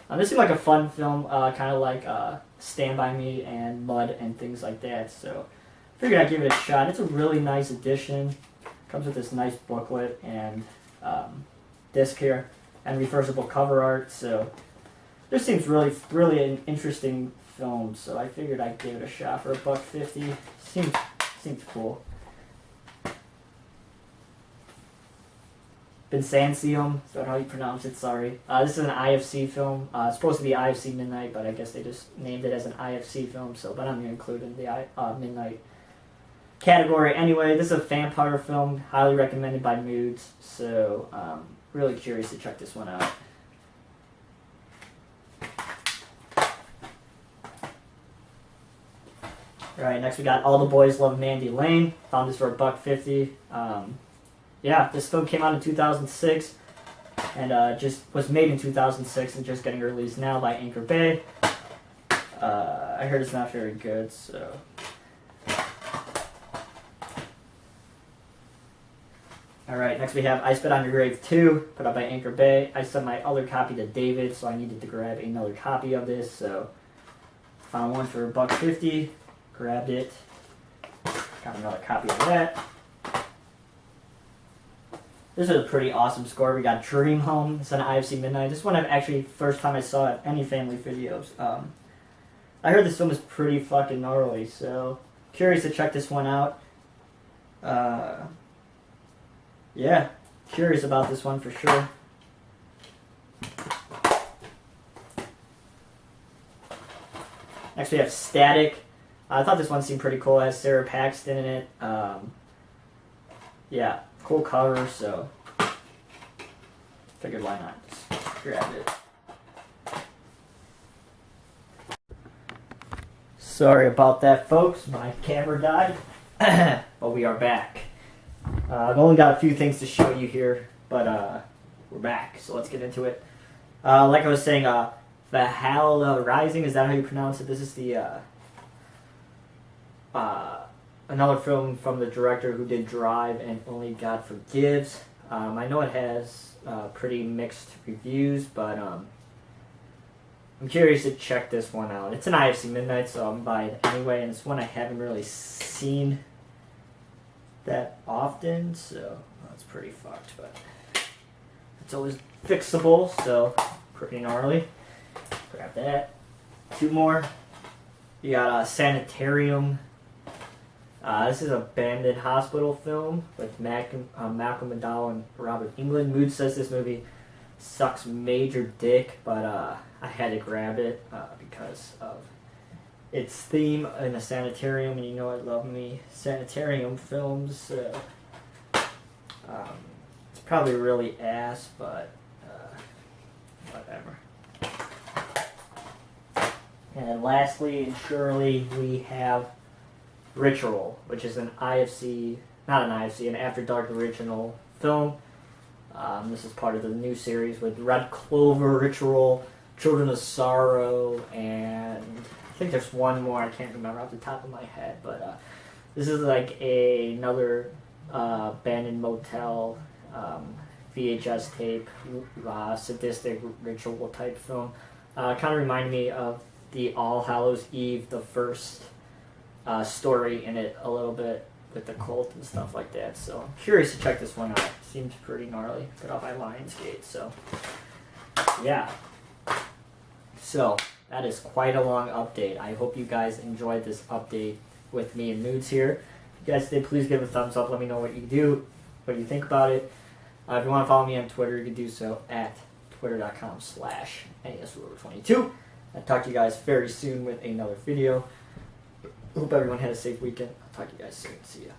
Speaker 1: This seemed like a fun film, kind of like Stand By Me and Mud and things like that. So figured I'd give it a shot. It's a really nice edition. Comes with this nice booklet and disc here and reversible cover art. So this seems really an interesting film. So I figured I'd give it a shot for $1.50. Seems cool. Byzantium, is that how you pronounce it? Sorry. This is an IFC film. It's supposed to be IFC Midnight, but I guess they just named it as an IFC film. So, but I'm going to include it in the Midnight category. Anyway, this is a vampire film, highly recommended by Moodz. So, really curious to check this one out. Alright, next we got All the Boys Love Mandy Lane. Found this for $1.50. Yeah, this film came out in 2006 and just was made in 2006 and just getting released now by Anchor Bay. I heard it's not very good, so. Alright, next we have I Spit on Your Grave 2, put out by Anchor Bay. I sent my other copy to David, so I needed to grab another copy of this, so found one for $1.50, grabbed it, got another copy of that. This is a pretty awesome score. We got Dream Home. It's on IFC Midnight. This one, first time I saw it, any family videos. I heard this film is pretty fucking gnarly, so curious to check this one out. Yeah, curious about this one for sure. Next we have Static. I thought this one seemed pretty cool. It has Sarah Paxton in it. Yeah. Cool cover, so figured why not just grab it. Sorry about that, folks. My camera died, but we are back. I've only got a few things to show you here, but we're back, so let's get into it. Like I was saying, Valhalla Rising, is that how you pronounce it? This is the another film from the director who did Drive and Only God Forgives. I know it has pretty mixed reviews, but I'm curious to check this one out. It's an IFC Midnight, so I'm buying it anyway, and it's one I haven't really seen that often, so that's pretty fucked, but it's always fixable, so pretty gnarly. Grab that. Two more. You got Sanitarium. This is a abandoned hospital film with Malcolm McDowell and Robert Englund. Moodz says this movie sucks major dick, but I had to grab it because of its theme in a sanitarium, and you know I love me sanitarium films. So, it's probably really ass, but whatever. And then lastly and surely we have Ritual, which is an IFC, not an IFC, an After Dark original film. This is part of the new series with Red Clover, Ritual, Children of Sorrow, and I think there's one more I can't remember off the top of my head, but this is like another abandoned motel VHS tape, sadistic ritual type film. Kind of reminded me of the All Hallows Eve, the first story in it a little bit, with the cult and stuff like that. So I'm curious to check this one out. Seems pretty gnarly. Got off by Lionsgate. So yeah. So that is quite a long update. I hope you guys enjoyed this update with me and Moodz here. If you guys did, please give a thumbs up. Let me know what you do, what you think about it. If you want to follow me on Twitter, you can do so at twitter.com/NESRuler22. I'll talk to you guys very soon with another video. Hope everyone had a safe weekend. I'll talk to you guys soon. See ya.